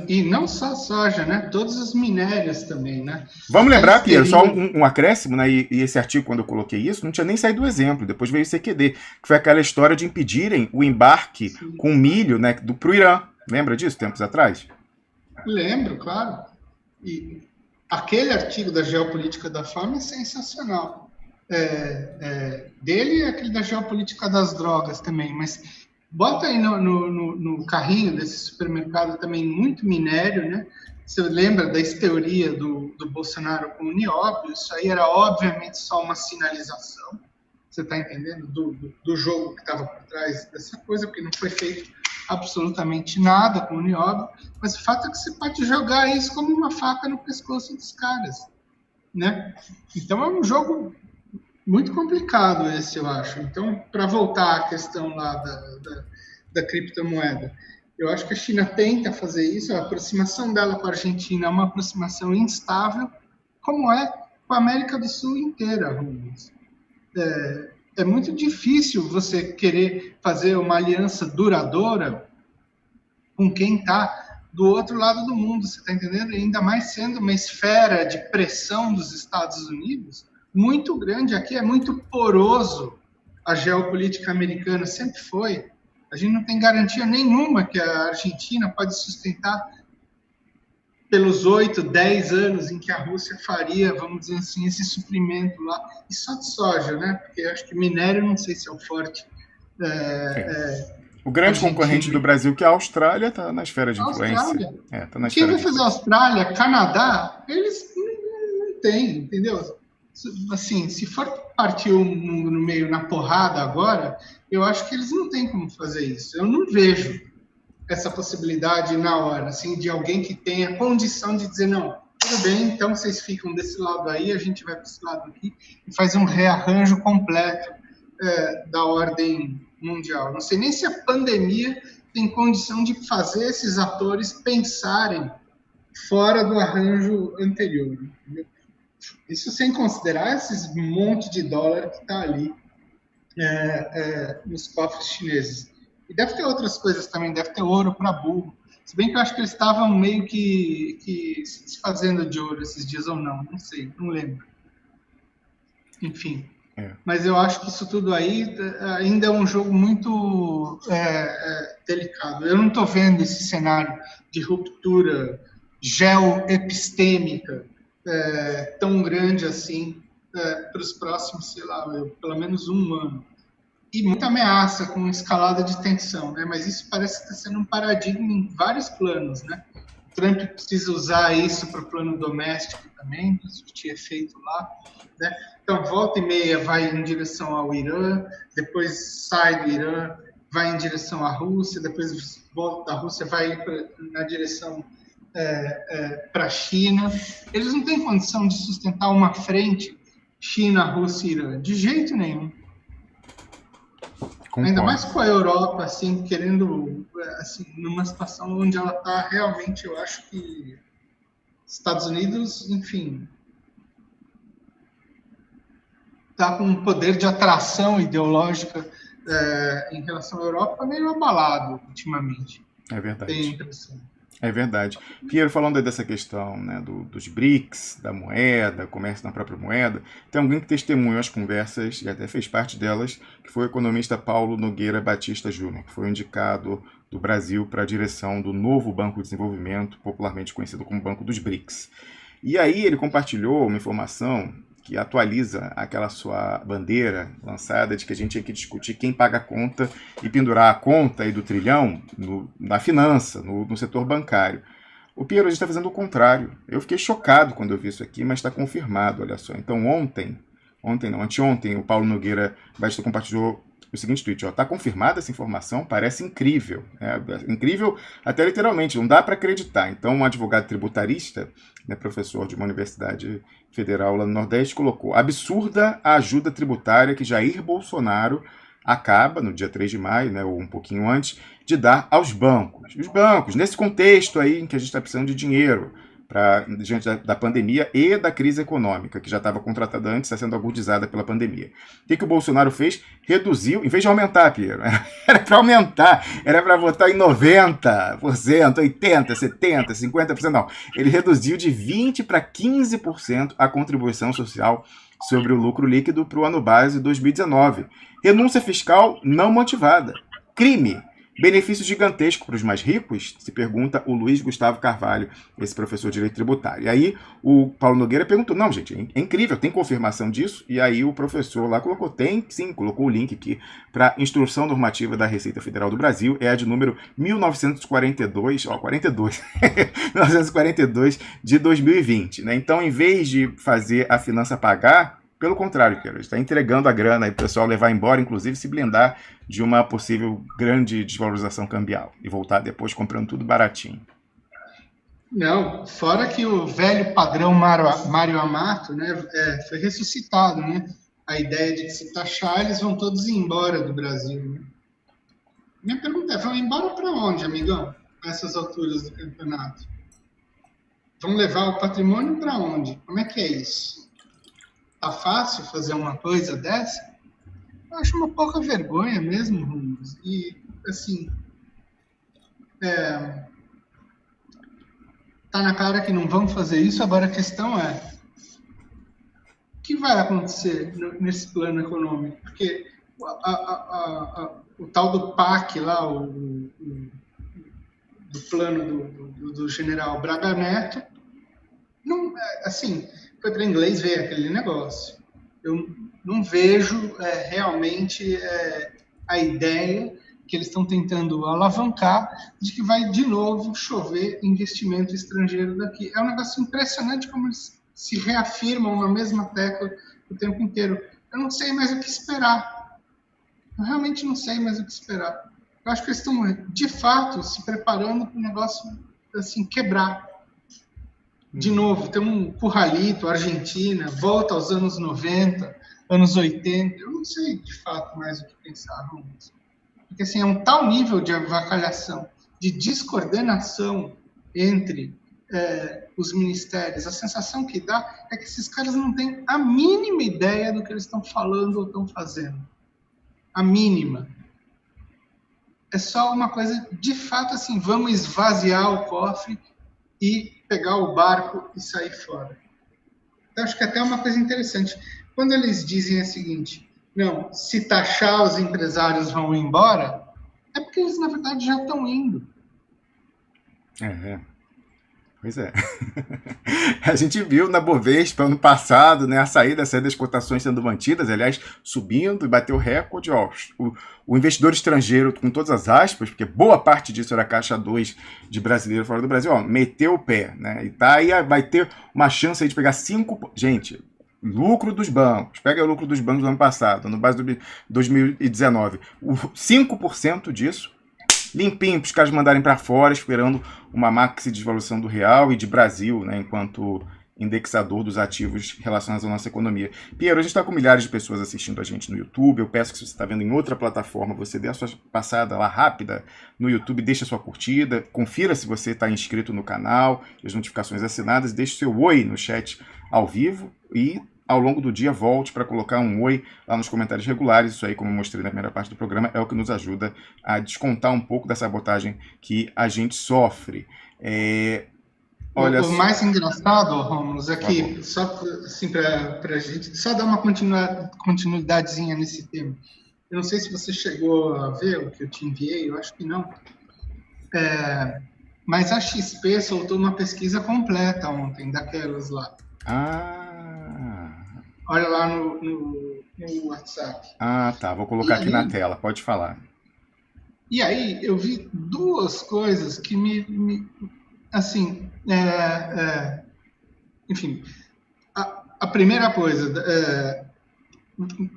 E não só soja, né? Todos os minérios também, né? Vamos lembrar, Piero, só um acréscimo, né? E esse artigo, quando eu coloquei isso, não tinha nem saído o exemplo. Depois veio o CQD, que foi aquela história de impedirem o embarque com milho, né, pro Irã. Lembra disso, tempos atrás? Lembro, claro. E aquele artigo da geopolítica da fome é sensacional. dele é aquele da geopolítica das drogas também, mas bota aí no carrinho desse supermercado também muito minério, né? Você lembra da teoria do Bolsonaro com o nióbio? Isso aí era obviamente só uma sinalização, você está entendendo? Do jogo que estava por trás dessa coisa, porque não foi feito absolutamente nada com o nióbio, mas o fato é que você pode jogar isso como uma faca no pescoço dos caras, né? Então é um jogo muito complicado esse, eu acho. Então, para voltar à questão lá da criptomoeda, eu acho que a China tenta fazer isso, a aproximação dela com a Argentina é uma aproximação instável, como é com a América do Sul inteira, Rubens. É muito difícil você querer fazer uma aliança duradoura com quem está do outro lado do mundo, você está entendendo? Ainda mais sendo uma esfera de pressão dos Estados Unidos muito grande. Aqui é muito poroso a geopolítica americana, sempre foi. A gente não tem garantia nenhuma que a Argentina pode sustentar pelos 8, 10 anos em que a Rússia faria, vamos dizer assim, esse suprimento lá, e só de soja, né? Porque eu acho que minério, não sei se é o forte. O grande concorrente do Brasil, que é a Austrália, está na esfera de influência. Quem vai fazer a Austrália, Canadá, eles não têm, entendeu? Assim, se for partir o mundo no meio na porrada agora, eu acho que eles não têm como fazer isso. Eu não vejo essa possibilidade na hora, assim, de alguém que tenha condição de dizer, não, tudo bem, então vocês ficam desse lado aí, a gente vai para esse lado aqui e faz um rearranjo completo da ordem mundial. Não sei nem se a pandemia tem condição de fazer esses atores pensarem fora do arranjo anterior, entendeu? Isso sem considerar esses monte de dólar que está ali nos cofres chineses. E deve ter outras coisas também, deve ter ouro para burro. Se bem que eu acho que eles estavam meio que se desfazendo de ouro esses dias ou não sei, não lembro. Enfim. Mas eu acho que isso tudo aí ainda é um jogo muito delicado. Eu não estou vendo esse cenário de ruptura geoepistêmica tão grande assim para os próximos, sei lá, pelo menos um ano. E muita ameaça com escalada de tensão, né? Mas isso parece estar sendo um paradigma em vários planos, né? O Trump precisa usar isso para o plano doméstico também, para surtir efeito lá, né? Então, volta e meia vai em direção ao Irã, depois sai do Irã, vai em direção à Rússia, depois volta da Rússia, vai na direção para a China. Eles não têm condição de sustentar uma frente China, Rússia e Irã, de jeito nenhum. Concordo. Ainda mais com a Europa, assim, querendo, assim, numa situação onde ela está realmente, eu acho que Estados Unidos, enfim, está com um poder de atração ideológica em relação à Europa meio abalado ultimamente. É verdade. Tem a impressão. É verdade. Piero, falando dessa questão, né, dos BRICS, da moeda, comércio na própria moeda, tem alguém que testemunhou as conversas e até fez parte delas, que foi o economista Paulo Nogueira Batista Júnior, que foi indicado do Brasil para a direção do novo Banco de Desenvolvimento, popularmente conhecido como Banco dos BRICS. E aí ele compartilhou uma informação que atualiza aquela sua bandeira lançada de que a gente tinha que discutir quem paga a conta e pendurar a conta aí do trilhão na finança, no setor bancário. O Piero hoje está fazendo o contrário. Eu fiquei chocado quando eu vi isso aqui, mas está confirmado, olha só. Então anteontem, o Paulo Nogueira Batista compartilhou o seguinte tweet, está confirmada essa informação, parece incrível. Incrível até literalmente, não dá para acreditar. Então um advogado tributarista, né, professor de uma universidade federal lá no Nordeste, colocou: absurda a ajuda tributária que Jair Bolsonaro acaba, no dia 3 de maio, né, ou um pouquinho antes, de dar aos bancos. Os bancos, nesse contexto aí em que a gente está precisando de dinheiro, diante da pandemia e da crise econômica, que já estava contratada antes, está sendo agudizada pela pandemia. O que o Bolsonaro fez? Reduziu, em vez de aumentar, Piero, era para aumentar, era para votar em 90%, 80%, 70%, 50%, não. Ele reduziu de 20% para 15% a contribuição social sobre o lucro líquido para o ano base 2019. Renúncia fiscal não motivada. Crime. Benefício gigantesco para os mais ricos? Se pergunta o Luiz Gustavo Carvalho, esse professor de direito tributário. E aí o Paulo Nogueira perguntou, não, gente, é incrível, tem confirmação disso? E aí o professor lá colocou, tem sim, colocou o link aqui para Instrução Normativa da Receita Federal do Brasil, é a de número 1942, 1942 de 2020. Né? Então, em vez de fazer a finança pagar, pelo contrário, Queiroz, está entregando a grana e o pessoal levar embora, inclusive se blindar de uma possível grande desvalorização cambial e voltar depois comprando tudo baratinho. Não, fora que o velho padrão Mário Amato, né, foi ressuscitado, né? A ideia de que se taxar, eles vão todos embora do Brasil. Né? Minha pergunta é, vão embora para onde, amigão? A essas alturas do campeonato? Vão levar o patrimônio para onde? Como é que é isso? Tá fácil fazer uma coisa dessa? Eu acho uma pouca vergonha mesmo, Ramos. E, assim, tá na cara que não vão fazer isso. Agora a questão é, o que vai acontecer nesse plano econômico? Porque o tal do PAC lá, do plano do general Braga Neto, não, assim, foi para inglês ver aquele negócio. Eu não vejo realmente a ideia que eles estão tentando alavancar de que vai de novo chover investimento estrangeiro daqui. É um negócio impressionante como eles se reafirmam na mesma tecla o tempo inteiro. Eu não sei mais o que esperar. Eu realmente não sei mais o que esperar. Eu acho que eles estão, de fato, se preparando para o negócio assim, quebrar. De novo, tem um curralito, Argentina, volta aos anos 90, anos 80. Eu não sei, de fato, mais o que pensar. Porque assim, é um tal nível de avacalhação, de descoordenação entre os ministérios. A sensação que dá é que esses caras não têm a mínima ideia do que eles estão falando ou estão fazendo. A mínima. É só uma coisa, de fato, assim, vamos esvaziar o cofre e pegar o barco e sair fora. Então, acho que até é uma coisa interessante. Quando eles dizem o seguinte, não, se taxar os empresários vão embora, é porque eles, na verdade, já estão indo. Pois é. A gente viu na Bovespa ano passado, né, a saída das cotações sendo mantidas, aliás, subindo e bateu recorde. Ó, o investidor estrangeiro, com todas as aspas, porque boa parte disso era caixa 2 de brasileiro fora do Brasil, ó, meteu o pé, né? E tá aí, vai ter uma chance aí de pegar 5%. Gente, lucro dos bancos. Pega o lucro dos bancos do ano passado, no base do 2019. 5% disso limpinho para os caras mandarem para fora, esperando uma maxi desvalorização do real e de Brasil, né, enquanto indexador dos ativos relacionados à nossa economia. Piero, a gente está com milhares de pessoas assistindo a gente no YouTube. Eu peço que se você está vendo em outra plataforma, você dê a sua passada lá rápida no YouTube, deixe a sua curtida, confira se você está inscrito no canal, as notificações assinadas, deixe seu oi no chat ao vivo e ao longo do dia volte para colocar um oi lá nos comentários regulares. Isso aí, como eu mostrei na primeira parte do programa, é o que nos ajuda a descontar um pouco da sabotagem que a gente sofre. Olha, o mais engraçado, Rômulo, é que, só assim, para a gente só dar uma continuidadezinha nesse tema. Eu não sei se você chegou a ver o que eu te enviei, eu acho que não. Mas a XP soltou uma pesquisa completa ontem, daquelas lá. Olha lá no WhatsApp. Tá. Vou colocar aqui na tela. Pode falar. E aí, eu vi duas coisas que me assim, enfim, a primeira coisa,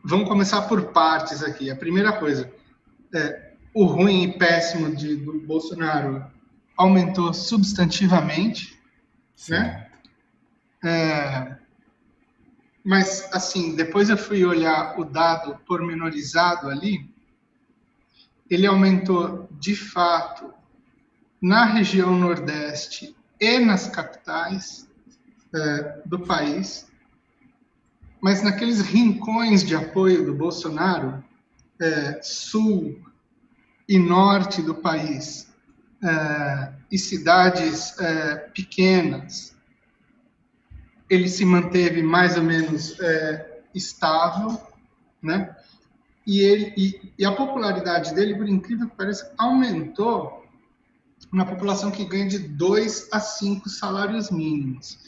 vamos começar por partes aqui. A primeira coisa, o ruim e péssimo do Bolsonaro aumentou substantivamente, Sim. né? Mas, assim, depois eu fui olhar o dado pormenorizado ali, ele aumentou, de fato, na região Nordeste e nas capitais do país, mas naqueles rincões de apoio do Bolsonaro, sul e norte do país, e cidades pequenas, ele se manteve mais ou menos estável, né? E a popularidade dele, por incrível que pareça, aumentou na população que ganha de 2 a 5 salários mínimos.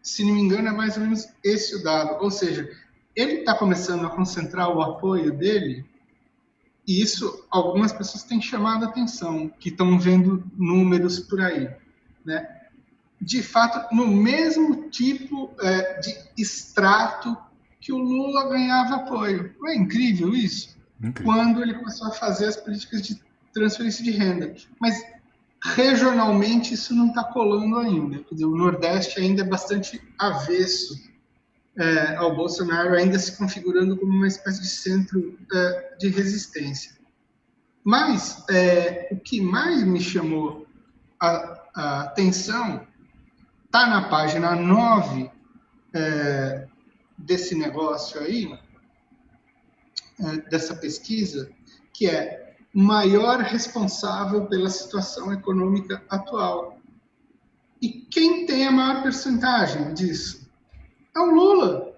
Se não me engano, é mais ou menos esse o dado. Ou seja, ele está começando a concentrar o apoio dele, e isso algumas pessoas têm chamado a atenção, que estão vendo números por aí, né? De fato, no mesmo tipo de extrato que o Lula ganhava apoio. Não é incrível isso? Incrível. Quando ele começou a fazer as políticas de transferência de renda. Mas, regionalmente, isso não está colando ainda. Quer dizer, o Nordeste ainda é bastante avesso ao Bolsonaro, ainda se configurando como uma espécie de centro de resistência. Mas o que mais me chamou a atenção está na página 9 desse negócio aí, dessa pesquisa, que é maior responsável pela situação econômica atual. E quem tem a maior percentagem disso? É o Lula.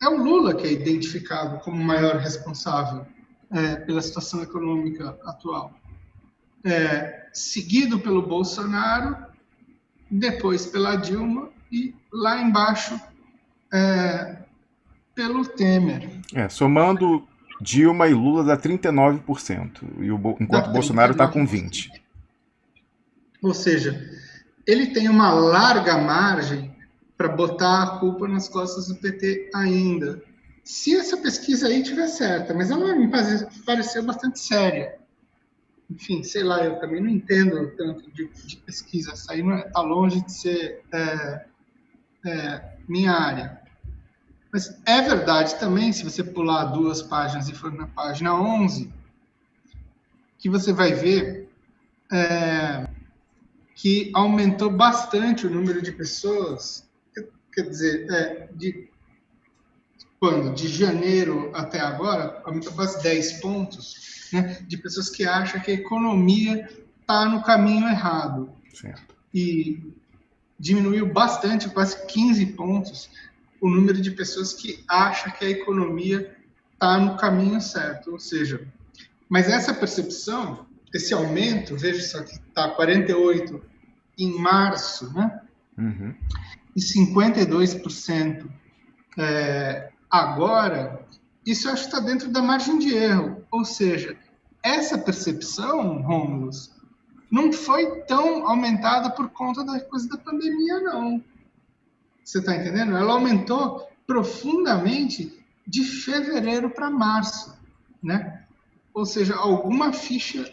É o Lula que é identificado como maior responsável pela situação econômica atual. Seguido pelo Bolsonaro, depois pela Dilma e lá embaixo pelo Temer. Somando Dilma e Lula dá 39%, enquanto o Bolsonaro está com 20%. Ou seja, ele tem uma larga margem para botar a culpa nas costas do PT ainda. Se essa pesquisa aí estiver certa, mas ela me pareceu bastante séria. Enfim, sei lá, eu também não entendo tanto de pesquisa, isso aí está longe de ser minha área. Mas é verdade também, se você pular 2 páginas e for na página 11, que você vai ver que aumentou bastante o número de pessoas, quer dizer, de janeiro até agora, aumentou quase 10 pontos, né, de pessoas que acham que a economia está no caminho errado. Certo. E diminuiu bastante, quase 15 pontos, o número de pessoas que acham que a economia está no caminho certo. Ou seja, mas essa percepção, esse aumento, veja só que está 48 em março, né? Uhum. E 52% agora, isso eu acho que está dentro da margem de erro. Ou seja, essa percepção, Rômulo, não foi tão aumentada por conta da coisa da pandemia, não. Você está entendendo? Ela aumentou profundamente de fevereiro para março, né? Ou seja, alguma ficha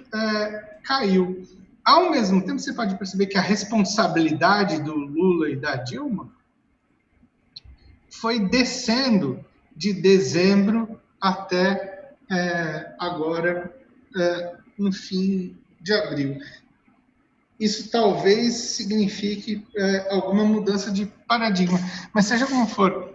caiu. Ao mesmo tempo, você pode perceber que a responsabilidade do Lula e da Dilma foi descendo de dezembro até agora, no fim de abril. Isso talvez signifique alguma mudança de paradigma. Mas seja como for,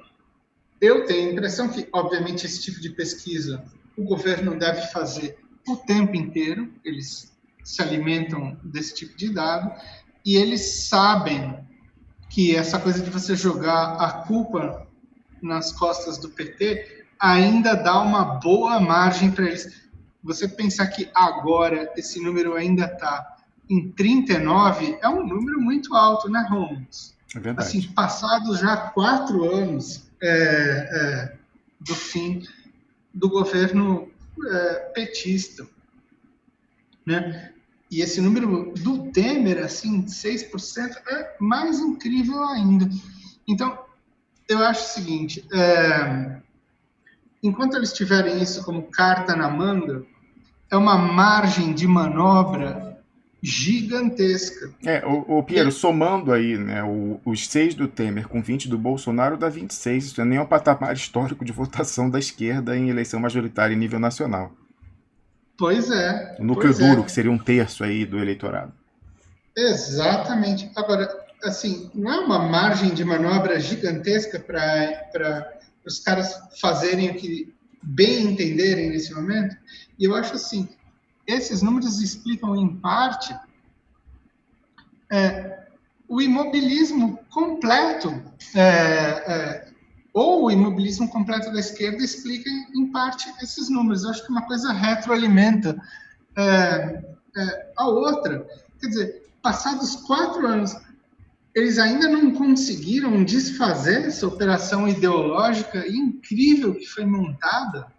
eu tenho a impressão que, obviamente, esse tipo de pesquisa o governo deve fazer o tempo inteiro, eles se alimentam desse tipo de dado, e eles sabem que essa coisa de você jogar a culpa nas costas do PT ainda dá uma boa margem para eles. Você pensar que agora esse número ainda está em 39 é um número muito alto, né, Romulo? É verdade. Assim, passados já 4 anos do fim do governo petista, né? E esse número do Temer, assim, 6%, é mais incrível ainda. Então, eu acho o seguinte, enquanto eles tiverem isso como carta na manga, é uma margem de manobra gigantesca. O Piero, somando aí, né, os 6 do Temer com 20 do Bolsonaro, dá 26. Isso não é nem um patamar histórico de votação da esquerda em eleição majoritária em nível nacional. Pois é. O núcleo duro, que seria 1/3 aí do eleitorado. Exatamente. Agora, assim, não é uma margem de manobra gigantesca para os caras fazerem o que bem entenderem nesse momento? E eu acho assim, esses números explicam, em parte, o imobilismo completo ou o imobilismo completo da esquerda explica, em parte, esses números. Eu acho que uma coisa retroalimenta a outra. Quer dizer, passados 4 anos, eles ainda não conseguiram desfazer essa operação ideológica incrível que foi montada.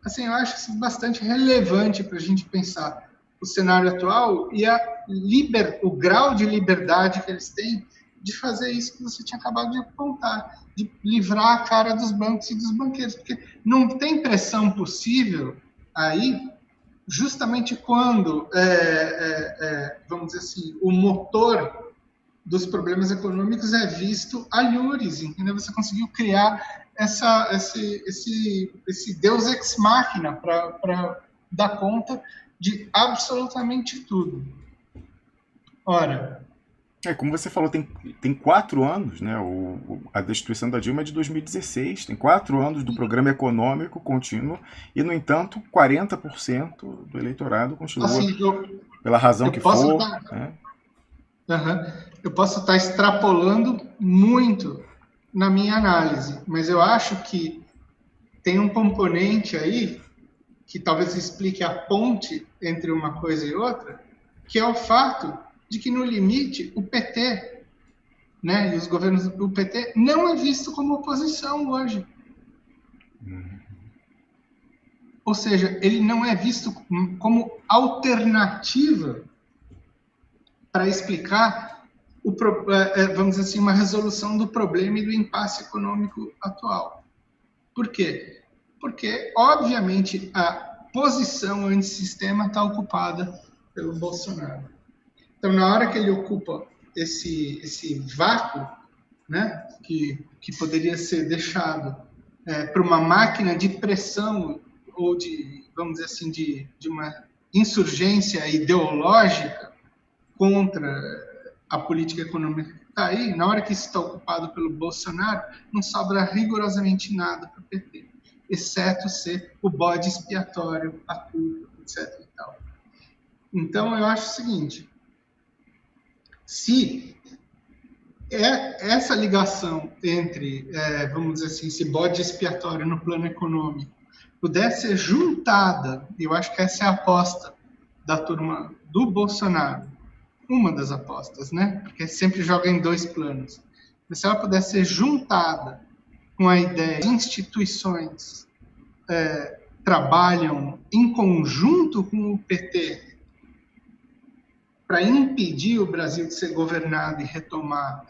Assim, eu acho isso bastante relevante para a gente pensar o cenário atual e o grau de liberdade que eles têm de fazer isso que você tinha acabado de apontar, de livrar a cara dos bancos e dos banqueiros, porque não tem pressão possível aí, justamente quando, vamos dizer assim, o motor dos problemas econômicos é visto a iuris, entendeu? Você conseguiu criar esse Deus ex machina para dar conta de absolutamente tudo. Ora, como você falou, tem 4 anos, né? A destituição da Dilma é de 2016, tem 4 anos do programa econômico contínuo e, no entanto, 40% do eleitorado continua, assim, pela razão que for. Eu posso estar extrapolando muito na minha análise, mas eu acho que tem um componente aí que talvez explique a ponte entre uma coisa e outra, que é o fato de que, no limite, o PT, né, e os governos do PT não é visto como oposição hoje. Ou seja, ele não é visto como alternativa para explicar, vamos dizer assim, uma resolução do problema e do impasse econômico atual. Por quê? Porque, obviamente, a posição antissistema está ocupada pelo Bolsonaro. Então, na hora que ele ocupa esse vácuo, né, que poderia ser deixado para uma máquina de pressão ou de, vamos dizer assim, de uma insurgência ideológica contra a política econômica que está aí, na hora que isso está ocupado pelo Bolsonaro, não sobra rigorosamente nada para o PT, exceto ser o bode expiatório, a culpa, etc. E tal. Então, eu acho o seguinte: se essa ligação entre, vamos dizer assim, esse bode expiatório no plano econômico puder ser juntada, eu acho que essa é a aposta da turma do Bolsonaro, uma das apostas, né? Porque sempre joga em 2 planos. Mas se ela puder ser juntada com a ideia de instituições trabalham em conjunto com o PT para impedir o Brasil de ser governado e retomar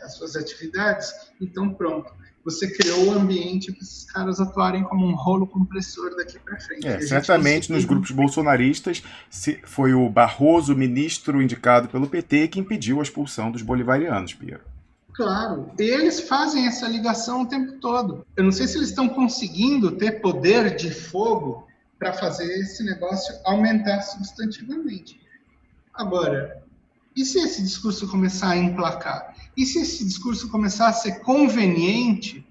as suas atividades, então pronto. Você criou o ambiente para esses caras atuarem como um rolo compressor daqui para frente. Certamente nos grupos bolsonaristas foi o Barroso, ministro indicado pelo PT, que impediu a expulsão dos bolivarianos, Piero. Claro, eles fazem essa ligação o tempo todo. Eu não sei se eles estão conseguindo ter poder de fogo para fazer esse negócio aumentar substantivamente. Agora, e se esse discurso começar a emplacar? E se esse discurso começar a ser conveniente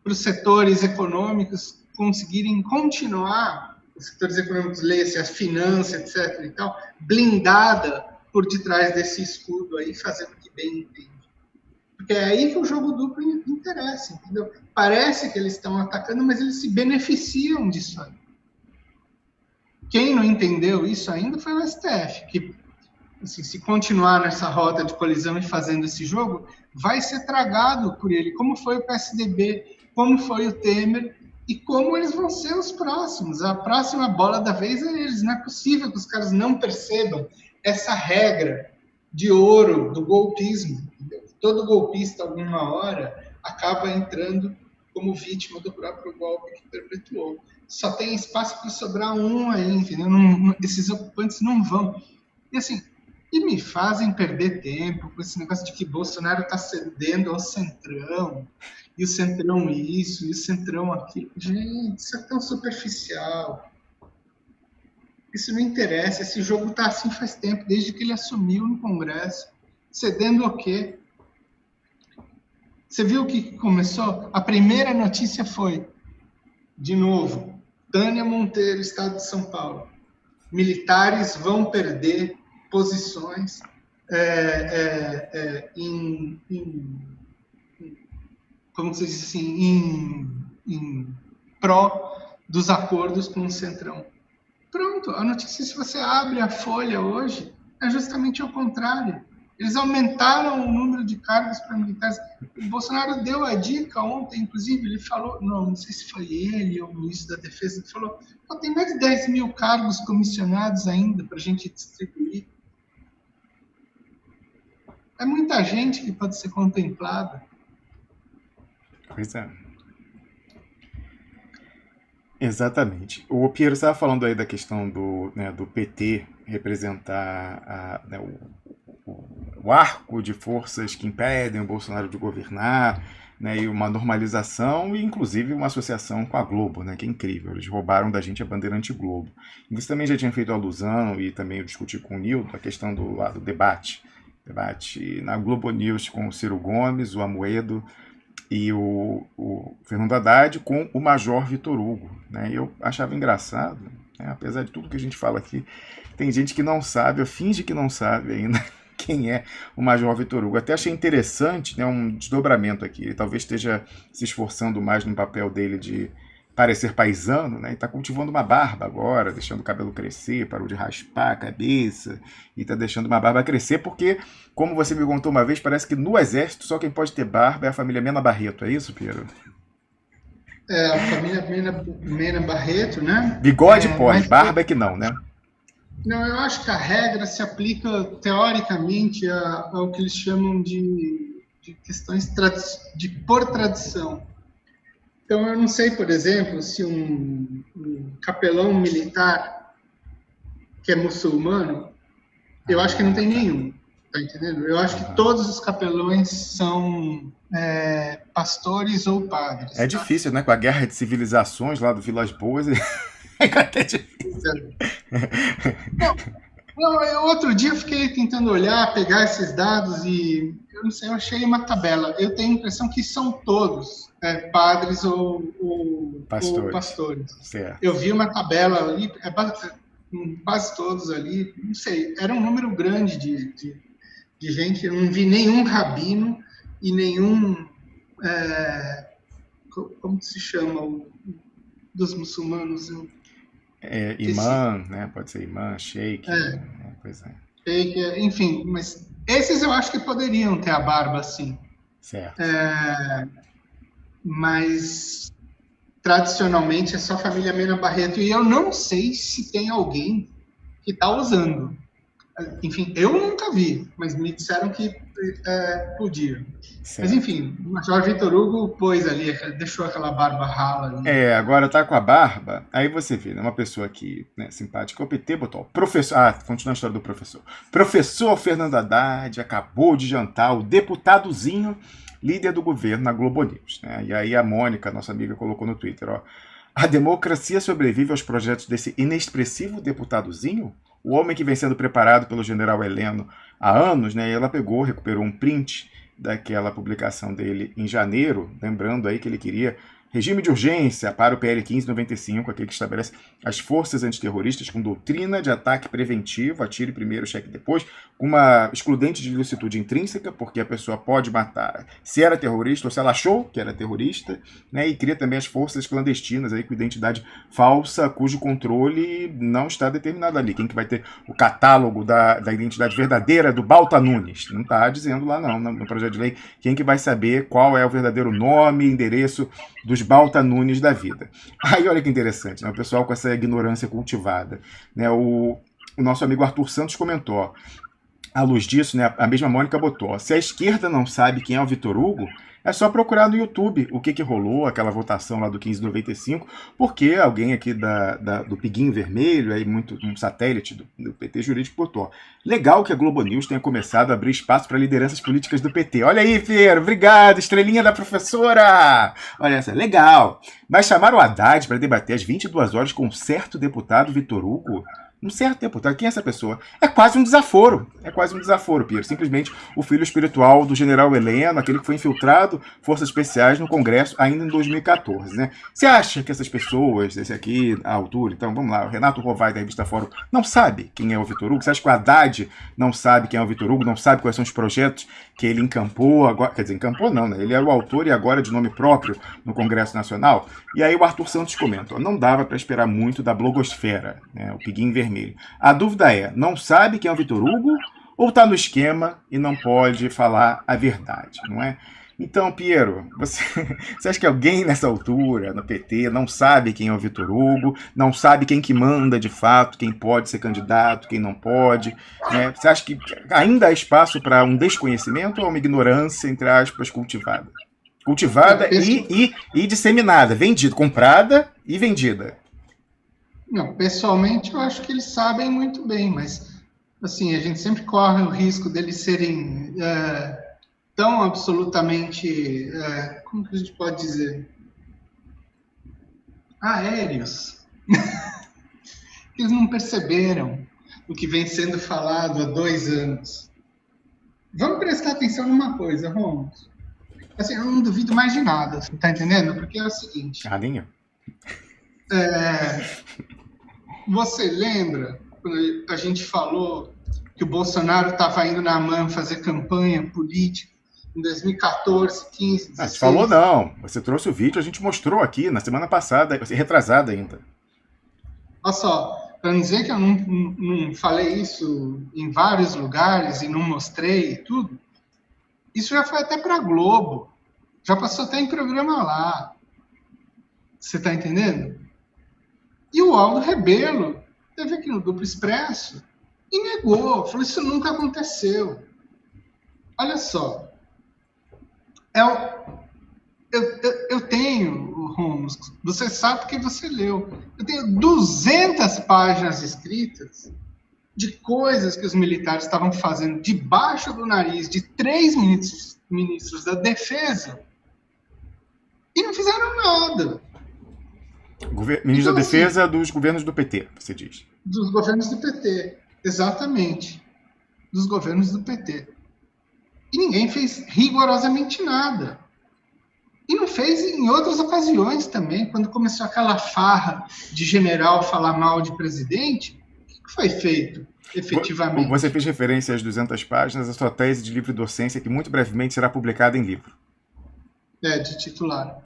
para os setores econômicos conseguirem continuar, os setores econômicos, leia-se a finança, etc. e tal, blindada por detrás desse escudo aí, fazendo o que bem entende? Porque é aí que o jogo duplo interessa, entendeu? Parece que eles estão atacando, mas eles se beneficiam disso aí. Quem não entendeu isso ainda foi o STF, que, assim, se continuar nessa rota de colisão e fazendo esse jogo, vai ser tragado por ele, como foi o PSDB, como foi o Temer, e como eles vão ser os próximos. A próxima bola da vez é eles. Não é possível que os caras não percebam essa regra de ouro do golpismo. Entendeu? Todo golpista, alguma hora, acaba entrando como vítima do próprio golpe que perpetuou. Só tem espaço para sobrar um aí, entendeu? Esses ocupantes não vão. E assim, e me fazem perder tempo com esse negócio de que Bolsonaro está cedendo ao Centrão, e o Centrão isso, e o Centrão aquilo. Gente, isso é tão superficial. Isso não interessa. Esse jogo está assim faz tempo, desde que ele assumiu no Congresso. Cedendo o quê? Você viu o que começou? A primeira notícia foi, de novo, Tânia Monteiro, Estado de São Paulo. Militares vão perder posições em como se diz assim, em pró dos acordos com o Centrão. Pronto, a notícia, se você abre a Folha hoje, é justamente o contrário. Eles aumentaram o número de cargos para militares. O Bolsonaro deu a dica ontem, inclusive, ele falou, não sei se foi ele ou o ministro da Defesa, ele falou, tem mais de 10 mil cargos comissionados ainda para a gente distribuir. É muita gente que pode ser contemplada. Pois é. Exatamente. O Piero estava falando aí da questão do PT representar o arco de forças que impedem o Bolsonaro de governar, né, e uma normalização e, inclusive, uma associação com a Globo, né, que é incrível. Eles roubaram da gente a bandeira anti-Globo. Você também já tinha feito alusão, e também eu discuti com o Nildo, a questão do debate na Globo News com o Ciro Gomes, o Amoedo e o Fernando Haddad com o Major Vitor Hugo. Né? Eu achava engraçado, né? Apesar de tudo que a gente fala aqui, tem gente que não sabe, ou finge que não sabe ainda quem é o Major Vitor Hugo. Até achei interessante, né, um desdobramento aqui. Ele talvez esteja se esforçando mais no papel dele de parecer paisano, né? E está cultivando uma barba agora, deixando o cabelo crescer, parou de raspar a cabeça e está deixando uma barba crescer porque, como você me contou uma vez, parece que no Exército só quem pode ter barba é a família Mena Barreto, é isso, Piero? É, a família Mena Barreto, né? Bigode pode, barba é que não, né? Não, eu acho que a regra se aplica, teoricamente, ao que eles chamam de questões por tradição. Então, eu não sei, por exemplo, se um capelão militar que é muçulmano, eu acho que não tem nenhum, tá entendendo? Eu acho que todos os capelões são pastores ou padres. É difícil, né? Com a guerra de civilizações lá do Vilas Boas, é até difícil. Não, outro dia eu fiquei tentando olhar, pegar esses dados e, eu não sei, eu achei uma tabela. Eu tenho a impressão que são todos padres ou pastores. Certo. Eu vi uma tabela ali, quase todos ali, não sei, era um número grande de gente, eu não vi nenhum rabino e nenhum, como se chama, dos muçulmanos? Imã, né? Pode ser imã, sheik, pois é. Sheik, enfim, mas esses eu acho que poderiam ter a barba assim. Certo. Mas tradicionalmente é só a família Mena Barreto e eu não sei se tem alguém que está usando. Enfim, eu nunca vi, mas me disseram que podia. Certo. Mas enfim, o Major Vitor Hugo pôs ali, deixou aquela barba rala ali. Agora tá com a barba, aí você vê, né, uma pessoa aqui, né, simpática, o PT botou, professor, continua a história do professor. Professor Fernando Haddad acabou de jantar o deputadozinho, líder do governo na Globo News. Né? E aí a Mônica, nossa amiga, colocou no Twitter, a democracia sobrevive aos projetos desse inexpressivo deputadozinho? O homem que vem sendo preparado pelo general Heleno há anos, né? E ela recuperou um print daquela publicação dele em janeiro, lembrando aí que ele queria regime de urgência para o PL 1595, aquele que estabelece as forças antiterroristas com doutrina de ataque preventivo, atire primeiro, cheque depois, com uma excludente de ilicitude intrínseca, porque a pessoa pode matar se era terrorista ou se ela achou que era terrorista, né, e cria também as forças clandestinas aí, com identidade falsa, cujo controle não está determinado ali. Quem que vai ter o catálogo da identidade verdadeira do Balta Nunes? Não está dizendo lá não, no projeto de lei, quem que vai saber qual é o verdadeiro nome, endereço dos Balta Nunes da vida. Aí olha que interessante, né? O pessoal com essa ignorância cultivada. Né? O nosso amigo Arthur Santos comentou, à luz disso, né, a mesma Mônica botou, se a esquerda não sabe quem é o Vitor Hugo, é só procurar no YouTube o que rolou, aquela votação lá do 1595, porque alguém aqui do Piguinho Vermelho, aí um satélite do PT Jurídico, botou. Legal que a Globo News tenha começado a abrir espaço para lideranças políticas do PT. Olha aí, Fiero, obrigado, estrelinha da professora! Olha essa, legal. Mas chamaram o Haddad para debater às 22 horas com um certo deputado Vitor Hugo? um certo deputado. Quem é essa pessoa? É quase um desaforo. É quase um desaforo, Piero. Simplesmente o filho espiritual do general Heleno, aquele que foi infiltrado Forças Especiais no Congresso ainda em 2014, né? Você acha que essas pessoas, esse aqui, a altura, então vamos lá, o Renato Rovai da revista Fórum, não sabe quem é o Vitor Hugo? Você acha que o Haddad não sabe quem é o Vitor Hugo? Não sabe quais são os projetos que ele encampou agora? Quer dizer, encampou não, né? Ele era o autor e agora de nome próprio no Congresso Nacional. E aí o Arthur Santos comenta, ó, não dava para esperar muito da blogosfera, né, o piguinho vermelho. A dúvida é, não sabe quem é o Vitor Hugo ou está no esquema e não pode falar a verdade, não é? Então, Piero, você acha que alguém nessa altura, no PT, não sabe quem é o Vitor Hugo, não sabe quem que manda de fato, quem pode ser candidato, quem não pode, né? Você acha que ainda há espaço para um desconhecimento ou uma ignorância, entre aspas, cultivada? Cultivada e disseminada, vendida, comprada e vendida. Não, pessoalmente eu acho que eles sabem muito bem, mas assim, a gente sempre corre o risco deles serem tão absolutamente, como que a gente pode dizer, aéreos, que eles não perceberam o que vem sendo falado há 2 anos. Vamos prestar atenção numa coisa, Romulo. Assim, eu não duvido mais de nada, você tá entendendo? Porque é o seguinte... Raninho? Você lembra quando a gente falou que o Bolsonaro estava indo na AMAN fazer campanha política em 2014, 15, 16? Você falou não. Você trouxe o vídeo, a gente mostrou aqui na semana passada, retrasada ainda. Olha só, para não dizer que eu não falei isso em vários lugares e não mostrei e tudo, isso já foi até para a Globo. Já passou até em programa lá. Você está entendendo? E o Aldo Rebelo esteve aqui no Duplo Expresso e negou. Falou, isso nunca aconteceu. Olha só. Eu tenho, Romos, você sabe que você leu. Eu tenho 200 páginas escritas de coisas que os militares estavam fazendo debaixo do nariz de 3 ministros da Defesa e não fizeram nada. Ministro da Defesa dos governos do PT, você diz. Dos governos do PT, exatamente. Dos governos do PT. E ninguém fez rigorosamente nada. E não fez em outras ocasiões também, quando começou aquela farra de general falar mal de presidente. O que foi feito, efetivamente? Você fez referência às 200 páginas da sua tese de livre docência, que muito brevemente será publicada em livro. De titular.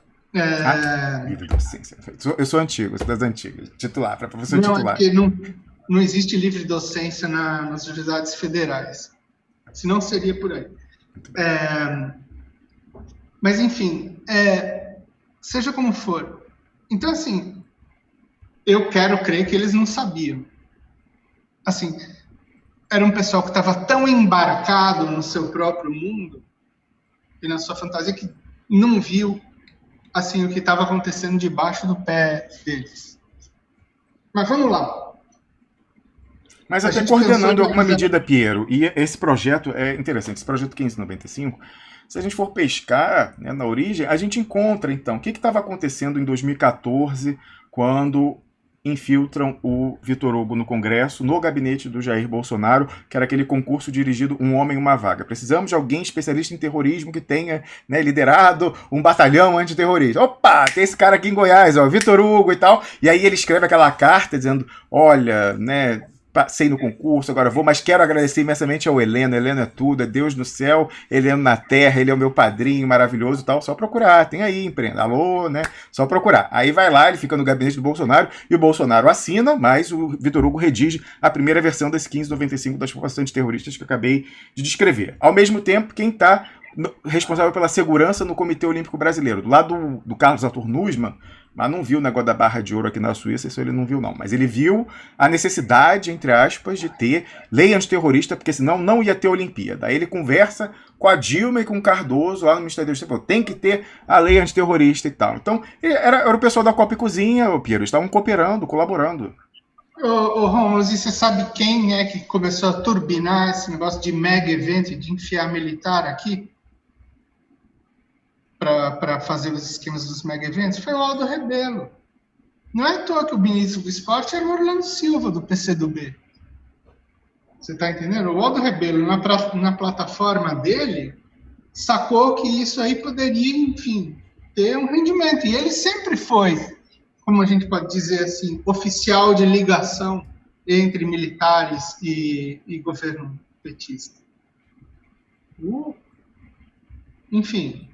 Livre docência. Eu sou antigo, eu sou das antigas. Titular, para professor não, titular. É porque não existe livre docência nas universidades federais. Senão seria por aí. Mas, enfim, seja como for. Então, assim, eu quero crer que eles não sabiam. Assim, era um pessoal que estava tão embarcado no seu próprio mundo e na sua fantasia que não viu assim, o que estava acontecendo debaixo do pé deles. Mas vamos lá. Mas até coordenando alguma medida, Piero, e esse projeto é interessante, esse projeto 1595, se a gente for pescar, né, na origem, a gente encontra, então, o que estava acontecendo em 2014, quando infiltram o Vitor Hugo no Congresso, no gabinete do Jair Bolsonaro, que era aquele concurso dirigido Um Homem, Uma Vaga. Precisamos de alguém especialista em terrorismo que tenha, né, liderado um batalhão antiterrorista. Opa, tem esse cara aqui em Goiás, ó, Vitor Hugo e tal. E aí ele escreve aquela carta dizendo, olha, né, passei no concurso, agora vou, mas quero agradecer imensamente ao Heleno. Heleno é tudo, é Deus no céu, Heleno na terra, ele é o meu padrinho maravilhoso e tal. Só procurar, tem aí, empreenda. Alô, né? Só procurar. Aí vai lá, ele fica no gabinete do Bolsonaro e o Bolsonaro assina, mas o Vitor Hugo redige a primeira versão das 1595 das forças antiterroristas que eu acabei de descrever. Ao mesmo tempo, quem está responsável pela segurança no Comitê Olímpico Brasileiro, do lado do Carlos Arthur Nussmann, mas não viu o negócio da barra de ouro aqui na Suíça, isso ele não viu não, mas ele viu a necessidade, entre aspas, de ter lei antiterrorista, porque senão não ia ter Olimpíada. Aí ele conversa com a Dilma e com o Cardoso lá no Ministério da Justiça, falou, tem que ter a lei antiterrorista e tal. Então, era o pessoal da Copa e Cozinha, o Piero, eles estavam cooperando, colaborando. Ô Romulo, e você sabe quem é que começou a turbinar esse negócio de mega evento, de enfiar militar aqui? Para fazer os esquemas dos mega eventos, foi o Aldo Rebelo. Não é à toa que o ministro do esporte era o Orlando Silva, do PCdoB. Você está entendendo? O Aldo Rebelo, na plataforma dele, sacou que isso aí poderia, enfim, ter um rendimento. E ele sempre foi, como a gente pode dizer assim, oficial de ligação entre militares e governo petista. Enfim,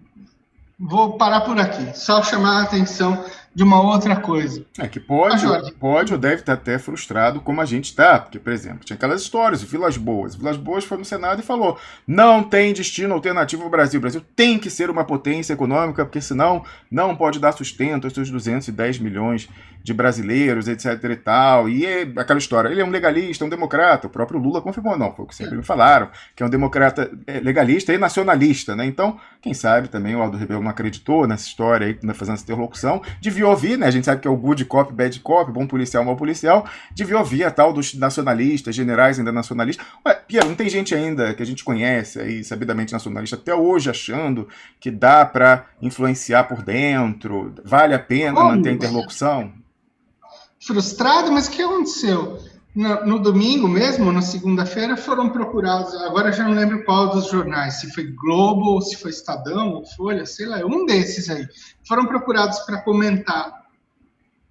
vou parar por aqui. Só chamar a atenção de uma outra coisa. É que pode ou deve estar até frustrado como a gente está, porque, por exemplo, tinha aquelas histórias, o Vilas Boas. O Vilas Boas foi no Senado e falou: não tem destino alternativo ao Brasil. O Brasil tem que ser uma potência econômica, porque senão não pode dar sustento aos seus 210 milhões de brasileiros, etc e tal. E é aquela história, ele é um legalista, um democrata. O próprio Lula confirmou, não, foi o que sempre me falaram, que é um democrata legalista e nacionalista, né? Então, quem sabe também o Aldo Rebelo não acreditou nessa história aí, fazendo essa interlocução, devia ouvir, né? A gente sabe que é o good cop, bad cop, bom policial, mau policial, devia ouvir a tal dos nacionalistas, generais ainda nacionalistas. Ué, Piero, não tem gente ainda que a gente conhece aí, sabidamente nacionalista, até hoje achando que dá para influenciar por dentro, vale a pena manter a interlocução? Frustrado, mas o que aconteceu? No domingo mesmo, na segunda-feira, foram procurados, agora eu já não lembro qual dos jornais, se foi Globo, se foi Estadão, ou Folha, sei lá, um desses aí. Foram procurados para comentar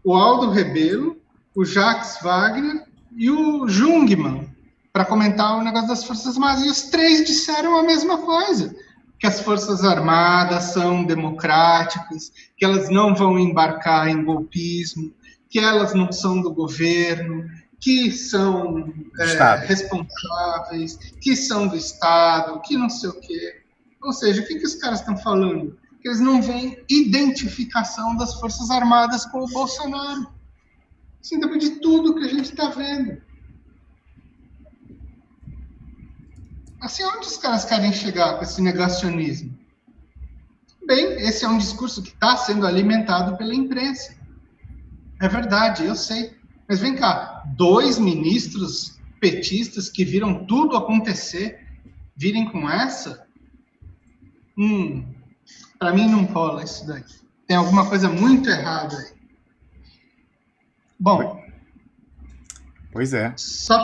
o Aldo Rebelo, o Jacques Wagner e o Jungmann, para comentar o negócio das Forças Armadas. E os três disseram a mesma coisa, que as Forças Armadas são democráticas, que elas não vão embarcar em golpismo, que elas não são do governo, que são responsáveis, que são do Estado, que não sei o quê. Ou seja, o que os caras estão falando? Que eles não veem identificação das Forças Armadas com o Bolsonaro. Assim, depois de tudo que a gente está vendo. Assim, onde os caras querem chegar com esse negacionismo? Bem, esse é um discurso que está sendo alimentado pela imprensa. É verdade, eu sei. Mas vem cá, 2 ministros petistas que viram tudo acontecer, virem com essa? Para mim não rola isso daí. Tem alguma coisa muito errada aí. Bom, pois é. Só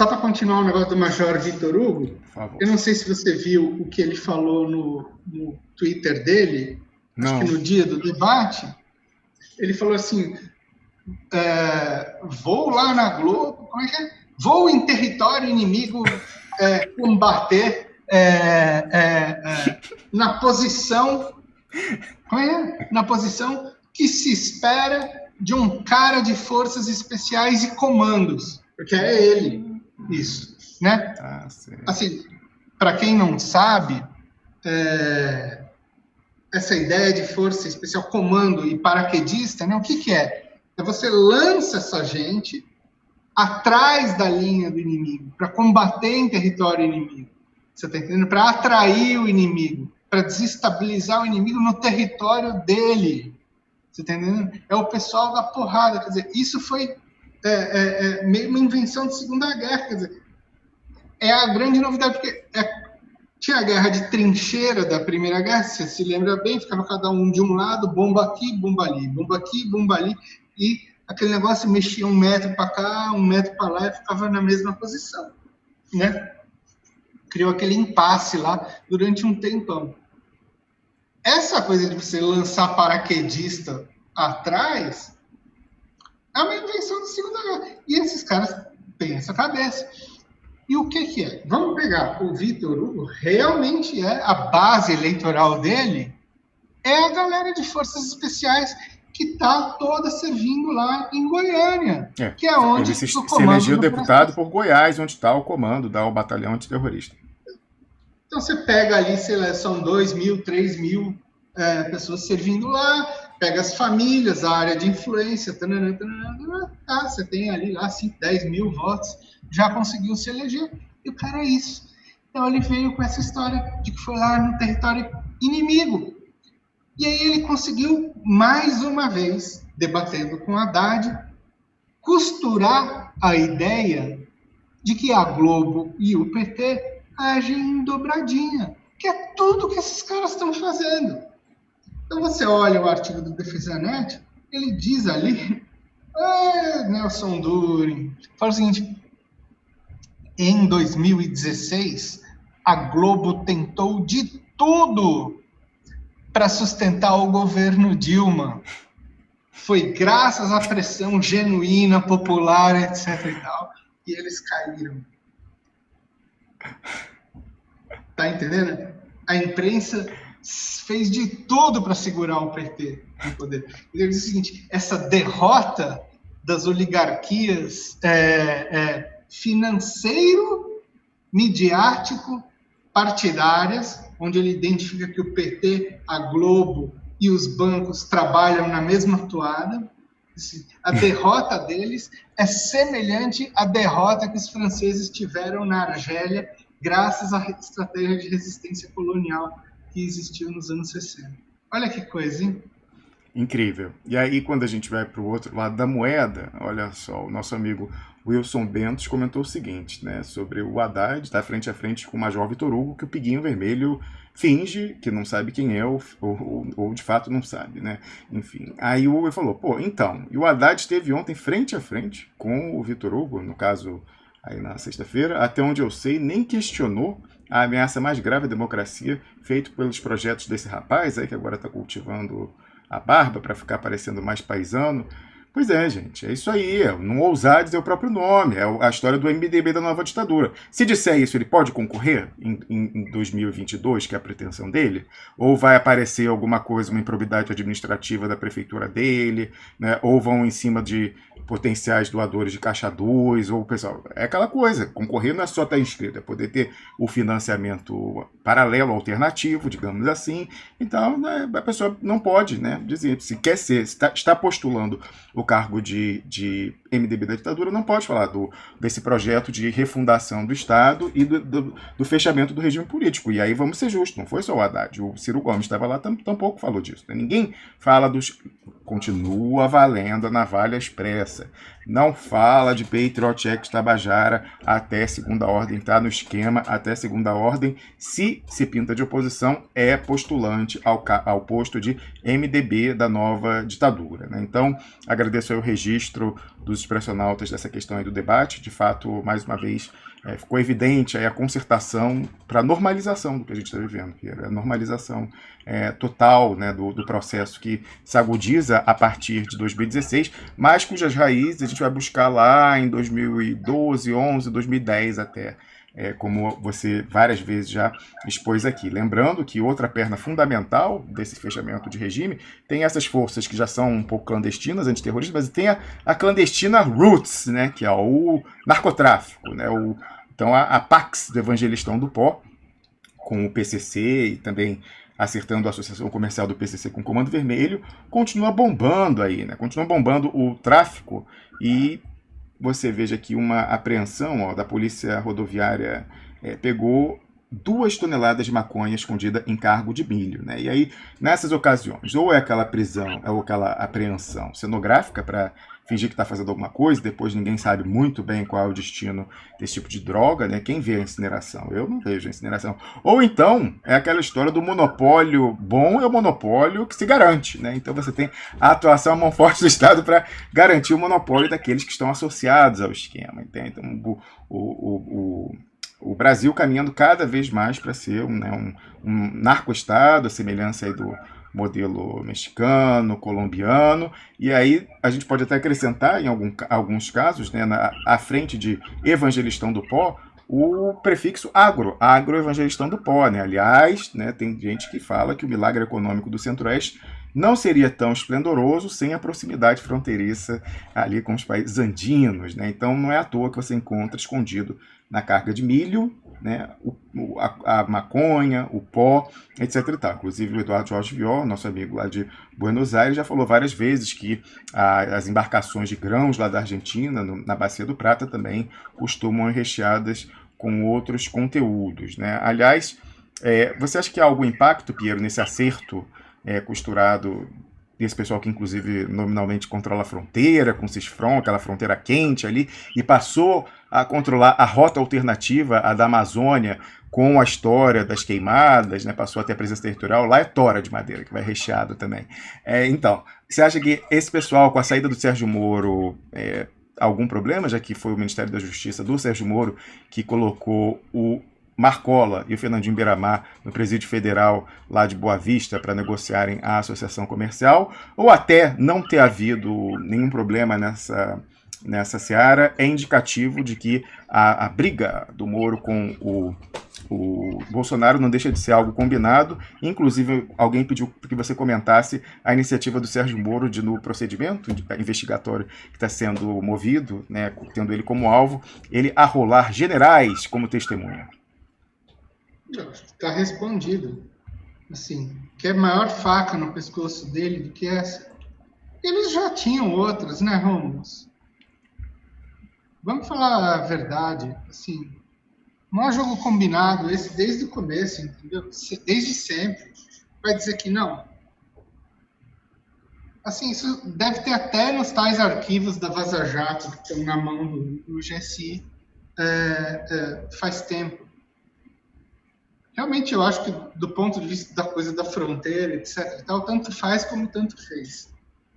para continuar o negócio do Major Vitor Hugo, por favor. Eu não sei se você viu o que ele falou no Twitter dele, não. Acho que no dia do debate, ele falou assim... vou lá na Globo, como é que é? Vou em território inimigo combater na posição, como é? Na posição que se espera de um cara de forças especiais e comandos, porque é ele isso, né? Assim, para quem não sabe, essa ideia de força especial, comando e paraquedista, né? O que é? Você lança essa gente atrás da linha do inimigo, para combater em território inimigo. Você está entendendo? Para atrair o inimigo, para desestabilizar o inimigo no território dele. Você está entendendo? É o pessoal da porrada. Quer dizer, isso foi meio uma invenção de Segunda Guerra. Quer dizer, é a grande novidade, porque tinha a guerra de trincheira da Primeira Guerra, você se lembra bem, ficava cada um de um lado, bomba aqui, bomba ali, bomba aqui, bomba ali, e aquele negócio mexia 1 metro para cá, 1 metro para lá, e ficava na mesma posição, né? Criou aquele impasse lá durante um tempão. Essa coisa de você lançar paraquedista atrás é uma invenção da Segunda Guerra. E esses caras têm essa cabeça. E o que é? Vamos pegar o Vitor Hugo, realmente a base eleitoral dele é a galera de forças especiais que está toda servindo lá em Goiânia, que é onde ele se elegeu deputado por Goiás, onde está o comando da batalhão antiterrorista. Então você pega ali, sei lá, são 2.000, 3.000 pessoas servindo lá, pega as famílias, a área de influência, você tem ali lá 5, 10 mil votos, já conseguiu se eleger, e o cara é isso. Então ele veio com essa história de que foi lá no território inimigo. E aí ele conseguiu, mais uma vez, debatendo com Haddad, costurar a ideia de que a Globo e o PT agem em dobradinha, que é tudo que esses caras estão fazendo. Então você olha o artigo do Defesa Net, ele diz ali Nelson Durin, fala o seguinte: em 2016, a Globo tentou de tudo para sustentar o governo Dilma. Foi graças à pressão genuína, popular, etc. e tal, que eles caíram. Tá entendendo? A imprensa fez de tudo para segurar o PT no poder. Ele diz o seguinte: essa derrota das oligarquias financeiro, midiático, partidárias, onde ele identifica que o PT, a Globo e os bancos trabalham na mesma toada. A derrota deles é semelhante à derrota que os franceses tiveram na Argélia, graças à estratégia de resistência colonial que existiu nos anos 60. Olha que coisa, hein? Incrível. E aí, quando a gente vai para o outro lado da moeda, olha só, o nosso amigo Wilson Bentos comentou o seguinte, né, sobre o Haddad estar frente a frente com o Major Vitor Hugo, que o Piguinho Vermelho finge que não sabe quem é, ou de fato não sabe, né? Enfim. Aí o Hugo falou, pô, então, e o Haddad esteve ontem frente a frente com o Vitor Hugo, no caso, aí na sexta-feira, até onde eu sei, nem questionou a ameaça mais grave à democracia, feito pelos projetos desse rapaz aí, que agora está cultivando a barba para ficar parecendo mais paisano. Pois é, gente, é isso aí, não ousar dizer o próprio nome, é a história do MDB da nova ditadura. Se disser isso, ele pode concorrer em 2022, que é a pretensão dele? Ou vai aparecer alguma coisa, uma improbidade administrativa da prefeitura dele, né? Ou vão em cima de potenciais doadores de Caixa 2, ou pessoal, é aquela coisa, concorrer não é só estar inscrito, é poder ter o financiamento paralelo, alternativo, digamos assim. Então, né, a pessoa não pode, né, dizer, se quer ser, está postulando o cargo de MDB da ditadura, não pode falar desse projeto de refundação do Estado e do fechamento do regime político. E aí vamos ser justos, não foi só o Haddad, o Ciro Gomes estava lá, tampouco falou disso. Né? Ninguém fala dos... Continua valendo a navalha expressa. Não fala de Patriot Act Tabajara até segunda ordem, tá no esquema até segunda ordem. Se pinta de oposição, é postulante ao posto de MDB da nova ditadura. Né? Então, agradeço aí o registro dos expressionautas dessa questão aí do debate. De fato, mais uma vez, ficou evidente aí a concertação para a normalização do que a gente está vivendo, que é a normalização total, né, do processo que se agudiza a partir de 2016, mas cujas raízes a gente vai buscar lá em 2012, 11, 2010 até, como você várias vezes já expôs aqui. Lembrando que outra perna fundamental desse fechamento de regime tem essas forças que já são um pouco clandestinas, antiterroristas, mas tem a clandestina Roots, né, que é o narcotráfico, né, então a Pax do Evangelistão do Pó, com o PCC e também acertando a Associação Comercial do PCC com o Comando Vermelho, continua bombando aí, né? Continua bombando o tráfico e você veja aqui uma apreensão da Polícia Rodoviária, pegou 2 toneladas de maconha escondida em cargo de milho, né? E aí, nessas ocasiões, ou é aquela prisão, ou aquela apreensão cenográfica para fingir que está fazendo alguma coisa, depois ninguém sabe muito bem qual é o destino desse tipo de droga, né? Quem vê a incineração? Eu não vejo a incineração. Ou então, é aquela história do monopólio bom, é o monopólio que se garante, né? Então você tem a atuação, a mão forte do Estado para garantir o monopólio daqueles que estão associados ao esquema, entende? Então, o Brasil caminhando cada vez mais para ser um narco-estado, a semelhança aí do modelo mexicano, colombiano, e aí a gente pode até acrescentar, em alguns casos, né, à frente de Evangelistão do Pó, o prefixo agroevangelistão do Pó. Né? Aliás, né, tem gente que fala que o milagre econômico do Centro-Oeste não seria tão esplendoroso sem a proximidade fronteiriça ali com os países andinos. Né? Então não é à toa que você encontra escondido na carga de milho, né, a maconha, o pó, etc. E tal. Inclusive o Eduardo Jorge Vior, nosso amigo lá de Buenos Aires, já falou várias vezes que as embarcações de grãos lá da Argentina, na Bacia do Prata, também costumam ir recheadas com outros conteúdos. Né? Aliás, você acha que há algum impacto, Piero, nesse acerto costurado desse pessoal que inclusive nominalmente controla a fronteira, com o Cisfron, aquela fronteira quente ali, e passou a controlar a rota alternativa, a da Amazônia, com a história das queimadas, né, passou até a presença territorial, lá é tora de madeira, que vai recheado também. Então, você acha que esse pessoal, com a saída do Sérgio Moro, algum problema, já que foi o Ministério da Justiça do Sérgio Moro que colocou o Marcola e o Fernandinho Beiramar no Presídio Federal lá de Boa Vista para negociarem a associação comercial, ou até não ter havido nenhum problema nessa seara, é indicativo de que a briga do Moro com o Bolsonaro não deixa de ser algo combinado. Inclusive, alguém pediu que você comentasse a iniciativa do Sérgio Moro no procedimento investigatório que está sendo movido, né, tendo ele como alvo, ele arrolar generais como testemunha. Está respondido. Assim, quer maior faca no pescoço dele do que essa? Eles já tinham outras, né, Rômulo? Vamos falar a verdade. Assim, não é jogo combinado esse desde o começo, entendeu? Desde sempre. Vai dizer que não. Assim, isso deve ter até nos tais arquivos da Vaza Jato que estão na mão do GSI faz tempo. Realmente, eu acho que, do ponto de vista da coisa da fronteira, etc., tal, tanto faz como tanto fez.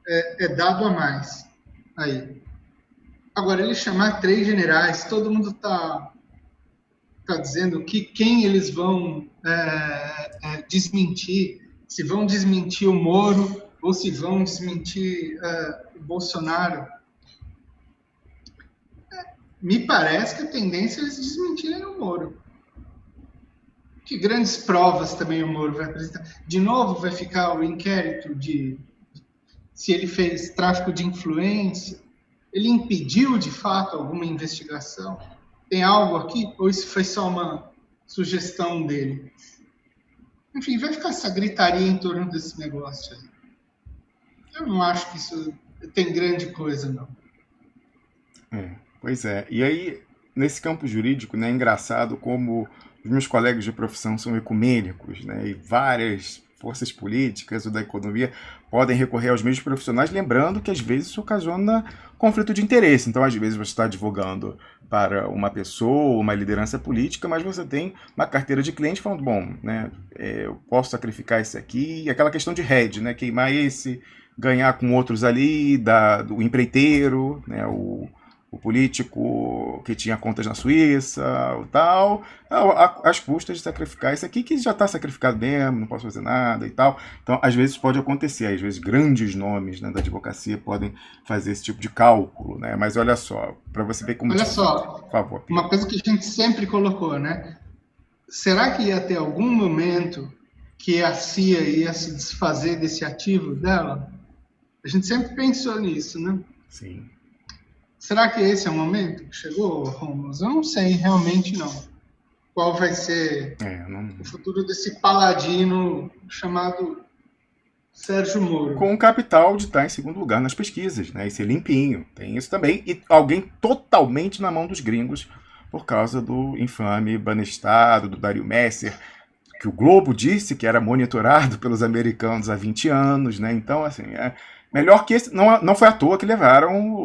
É dado a mais aí. Agora, ele chamar 3 generais, todo mundo está dizendo que quem eles vão desmentir, se vão desmentir o Moro ou se vão desmentir o Bolsonaro. Me parece que a tendência é eles desmentirem o Moro. Que grandes provas também o Moro vai apresentar. De novo vai ficar o inquérito de se ele fez tráfico de influência, ele impediu de fato alguma investigação. Tem algo aqui? Ou isso foi só uma sugestão dele? Enfim, vai ficar essa gritaria em torno desse negócio aí. Eu não acho que isso tem grande coisa, não. Pois é. E aí, nesse campo jurídico, né, é engraçado como os meus colegas de profissão são ecumênicos, né, e várias forças políticas ou da economia podem recorrer aos mesmos profissionais, lembrando que às vezes isso ocasiona conflito de interesse. Então, às vezes você está advogando para uma pessoa, uma liderança política, mas você tem uma carteira de cliente falando, bom, né, eu posso sacrificar esse aqui, e aquela questão de hedge, né, queimar esse, ganhar com outros ali, do empreiteiro, né, o político que tinha contas na Suíça, o tal, às custas de sacrificar esse aqui que já está sacrificado mesmo, não posso fazer nada e tal. Então, às vezes pode acontecer, às vezes grandes nomes, né, da advocacia podem fazer esse tipo de cálculo, né? Mas olha só, para você ver como... Olha só, por favor, uma coisa que a gente sempre colocou, né? Será que ia ter algum momento que a CIA ia se desfazer desse ativo dela? A gente sempre pensou nisso, né? Sim. Será que esse é o momento que chegou, Romulo? Eu não sei, realmente não. Qual vai ser o futuro desse paladino chamado Sérgio Moro? Com o capital de estar em segundo lugar nas pesquisas, né? E ser limpinho. Tem isso também. E alguém totalmente na mão dos gringos por causa do infame Banestado, do Dario Messer, que o Globo disse que era monitorado pelos americanos há 20 anos, né? Então, assim, melhor que esse. Não foi à toa que levaram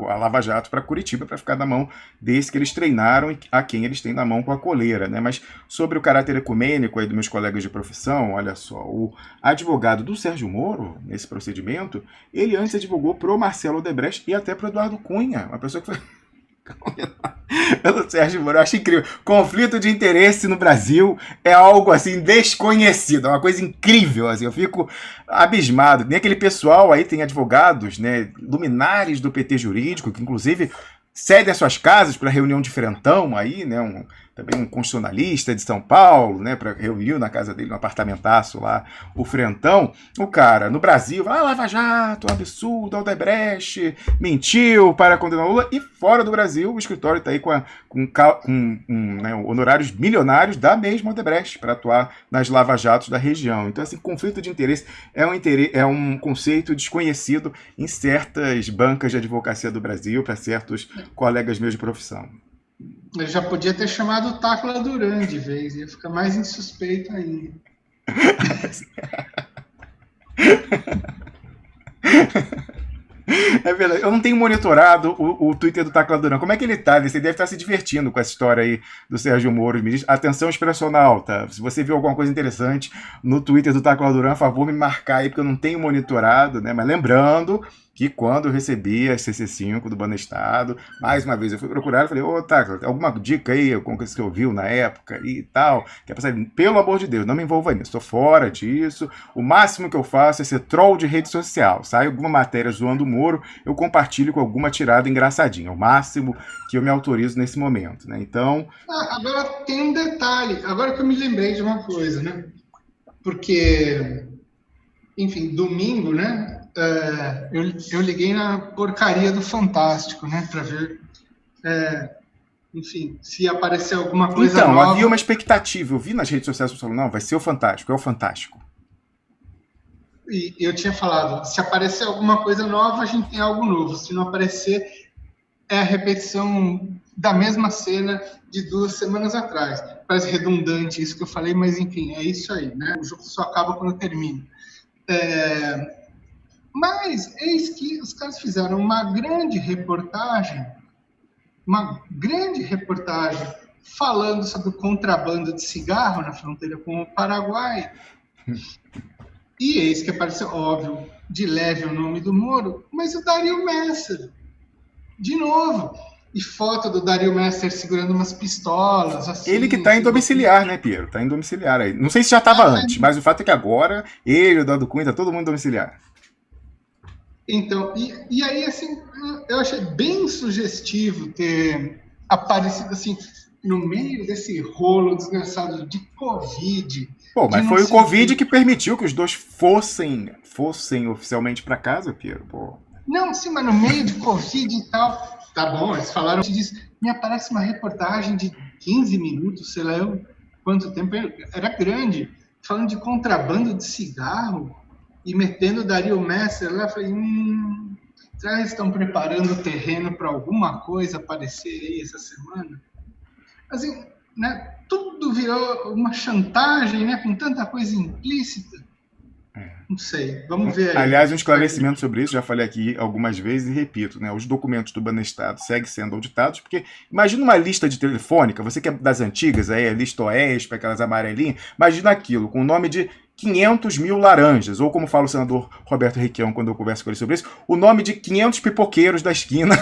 a Lava Jato para Curitiba para ficar na mão desse que eles treinaram e a quem eles têm na mão com a coleira, né? Mas sobre o caráter ecumênico aí dos meus colegas de profissão, olha só, o advogado do Sérgio Moro, nesse procedimento, ele antes advogou pro Marcelo Odebrecht e até pro Eduardo Cunha, uma pessoa que foi pelo Sérgio Moro. Eu acho incrível. Conflito de interesse no Brasil é algo assim desconhecido, é uma coisa incrível, assim, eu fico abismado. Nem aquele pessoal aí tem advogados, né, luminares do PT jurídico, que inclusive cedem as suas casas para reunião de frentão aí, né, também um constitucionalista de São Paulo, né, para reuniu na casa dele, no apartamentaço lá, o frentão. O cara, no Brasil, Lava Jato, absurdo, Odebrecht, mentiu para condenar Lula, e fora do Brasil, o escritório está aí né, honorários milionários da mesma Odebrecht para atuar nas Lava Jatos da região. Então, assim, conflito de interesse é um conceito desconhecido em certas bancas de advocacia do Brasil, para certos colegas meus de profissão. Eu já podia ter chamado o Tacla Duran de vez, ia ficar mais insuspeito ainda. É verdade. Eu não tenho monitorado o Twitter do Tacla Duran. Como é que ele tá? Ele deve estar se divertindo com essa história aí do Sérgio Moro. Me diz, atenção expressional, tá? Se você viu alguma coisa interessante no Twitter do Tacla Duran, por favor, me marcar aí, porque eu não tenho monitorado, né? Mas lembrando que quando eu recebi a CC5 do Banestado, mais uma vez eu fui procurar e falei, ô, Tacla, tem alguma dica aí, alguma coisa que eu vi na época e tal? Que é pra saber, pelo amor de Deus, não me envolva nisso, estou fora disso. O máximo que eu faço é ser troll de rede social. Sai alguma matéria zoando o Moro, eu compartilho com alguma tirada engraçadinha. É o máximo que eu me autorizo nesse momento, né? Então... agora tem um detalhe, agora que eu me lembrei de uma coisa, né? Porque, enfim, domingo, né? Eu liguei na porcaria do Fantástico, né? Pra ver, enfim, se aparecer alguma coisa nova. Então, havia uma expectativa. Eu vi nas redes sociais falando, não, vai ser o Fantástico, é o Fantástico. E eu tinha falado, se aparecer alguma coisa nova, a gente tem algo novo. Se não aparecer, é a repetição da mesma cena de 2 semanas atrás. Parece redundante isso que eu falei, mas enfim, é isso aí, né? O jogo só acaba quando termina. Mas eis que os caras fizeram uma grande reportagem falando sobre o contrabando de cigarro na fronteira com o Paraguai. E eis que apareceu, óbvio, de leve o nome do Moro, mas o Dario Messer, de novo. E foto do Dario Messer segurando umas pistolas. Assim, ele que tá em domiciliar, né, Piero? Tá em domiciliar aí. Não sei se já estava antes, mas o fato é que agora ele, o Dado Cunha, tá todo mundo em domiciliar. Então, e aí, assim, eu achei bem sugestivo ter aparecido, assim, no meio desse rolo desgraçado de Covid. Pô, mas foi o Covid que permitiu que os dois fossem oficialmente para casa, Piero, pô. Não, sim, mas no meio de Covid e tal, tá bom, eles falaram disso. Me aparece uma reportagem de 15 minutos, sei lá quanto tempo, era grande, falando de contrabando de cigarro e metendo o Dario Messer lá. Eu falei, será que eles estão preparando o terreno para alguma coisa aparecer aí essa semana? Assim, né, tudo virou uma chantagem, né, com tanta coisa implícita. Não sei, vamos ver aí. Aliás, um esclarecimento sobre isso, já falei aqui algumas vezes e repito, né? Os documentos do Banestado seguem sendo auditados, porque imagina uma lista de telefônica, você que é das antigas, aí, a lista OESP, aquelas amarelinhas, imagina aquilo, com o nome de 500 mil laranjas, ou como fala o senador Roberto Requião quando eu converso com ele sobre isso, o nome de 500 pipoqueiros da esquina,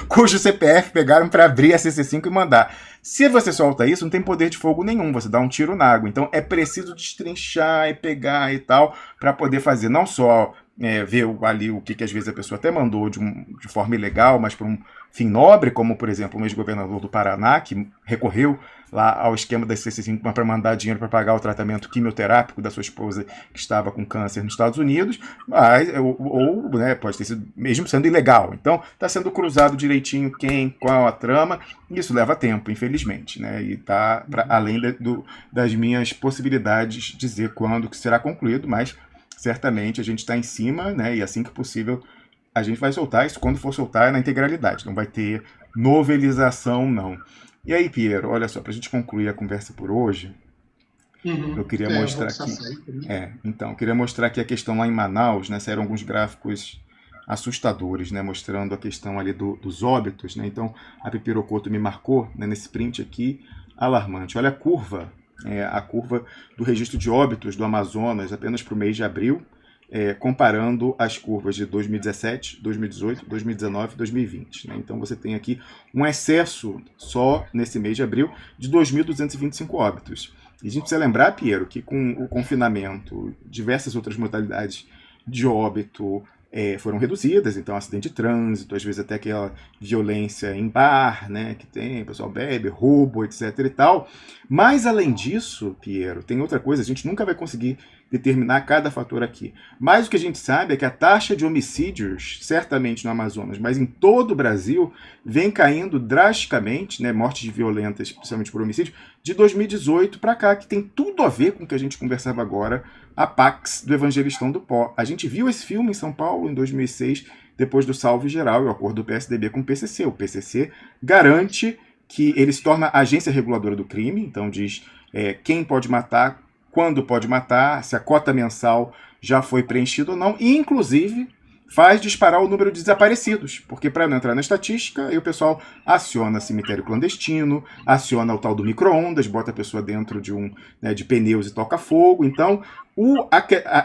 cujo CPF pegaram para abrir a CC5 e mandar. Se você solta isso, não tem poder de fogo nenhum, você dá um tiro na água. Então é preciso destrinchar e pegar e tal, para poder fazer não só ver ali o que às vezes a pessoa até mandou de forma ilegal, mas por um fim nobre, como por exemplo o ex-governador do Paraná, que recorreu lá ao esquema da CC5 para mandar dinheiro para pagar o tratamento quimioterápico da sua esposa que estava com câncer nos Estados Unidos, mas, ou né, pode ter sido mesmo sendo ilegal. Então está sendo cruzado direitinho qual a trama, e isso leva tempo, infelizmente, né? E está além das minhas possibilidades de dizer quando que será concluído, mas certamente a gente está em cima, né? E assim que possível a gente vai soltar isso. Quando for soltar é na integralidade, não vai ter novelização, não. E aí, Piero, olha só, para a gente concluir a conversa por hoje, eu queria mostrar aqui. Eu queria mostrar aqui a questão lá em Manaus, né? Saíram alguns gráficos assustadores, né? Mostrando a questão ali dos óbitos, né? Então, a Pipirocoto me marcou, né, nesse print aqui, alarmante. Olha a curva do registro de óbitos do Amazonas apenas para o mês de abril, comparando as curvas de 2017, 2018, 2019 e 2020. Né? Então você tem aqui um excesso só nesse mês de abril de 2.225 óbitos. E a gente precisa lembrar, Piero, que com o confinamento, diversas outras modalidades de óbito foram reduzidas, então acidente de trânsito, às vezes até aquela violência em bar, né, que tem, o pessoal bebe, roubo, etc e tal. Mas além disso, Piero, tem outra coisa, a gente nunca vai conseguir determinar cada fator aqui. Mas o que a gente sabe é que a taxa de homicídios, certamente no Amazonas, mas em todo o Brasil, vem caindo drasticamente, né, mortes violentas, principalmente por homicídio, de 2018 para cá, que tem tudo a ver com o que a gente conversava agora, a Pax do Evangelistão do Pó. A gente viu esse filme em São Paulo em 2006, depois do Salve Geral e o acordo do PSDB com o PCC. O PCC garante que ele se torna agência reguladora do crime, então diz quem pode matar, quando pode matar, se a cota mensal já foi preenchida ou não, e inclusive faz disparar o número de desaparecidos, porque para não entrar na estatística, aí o pessoal aciona cemitério clandestino, aciona o tal do micro-ondas, bota a pessoa dentro de de pneus e toca fogo. Então,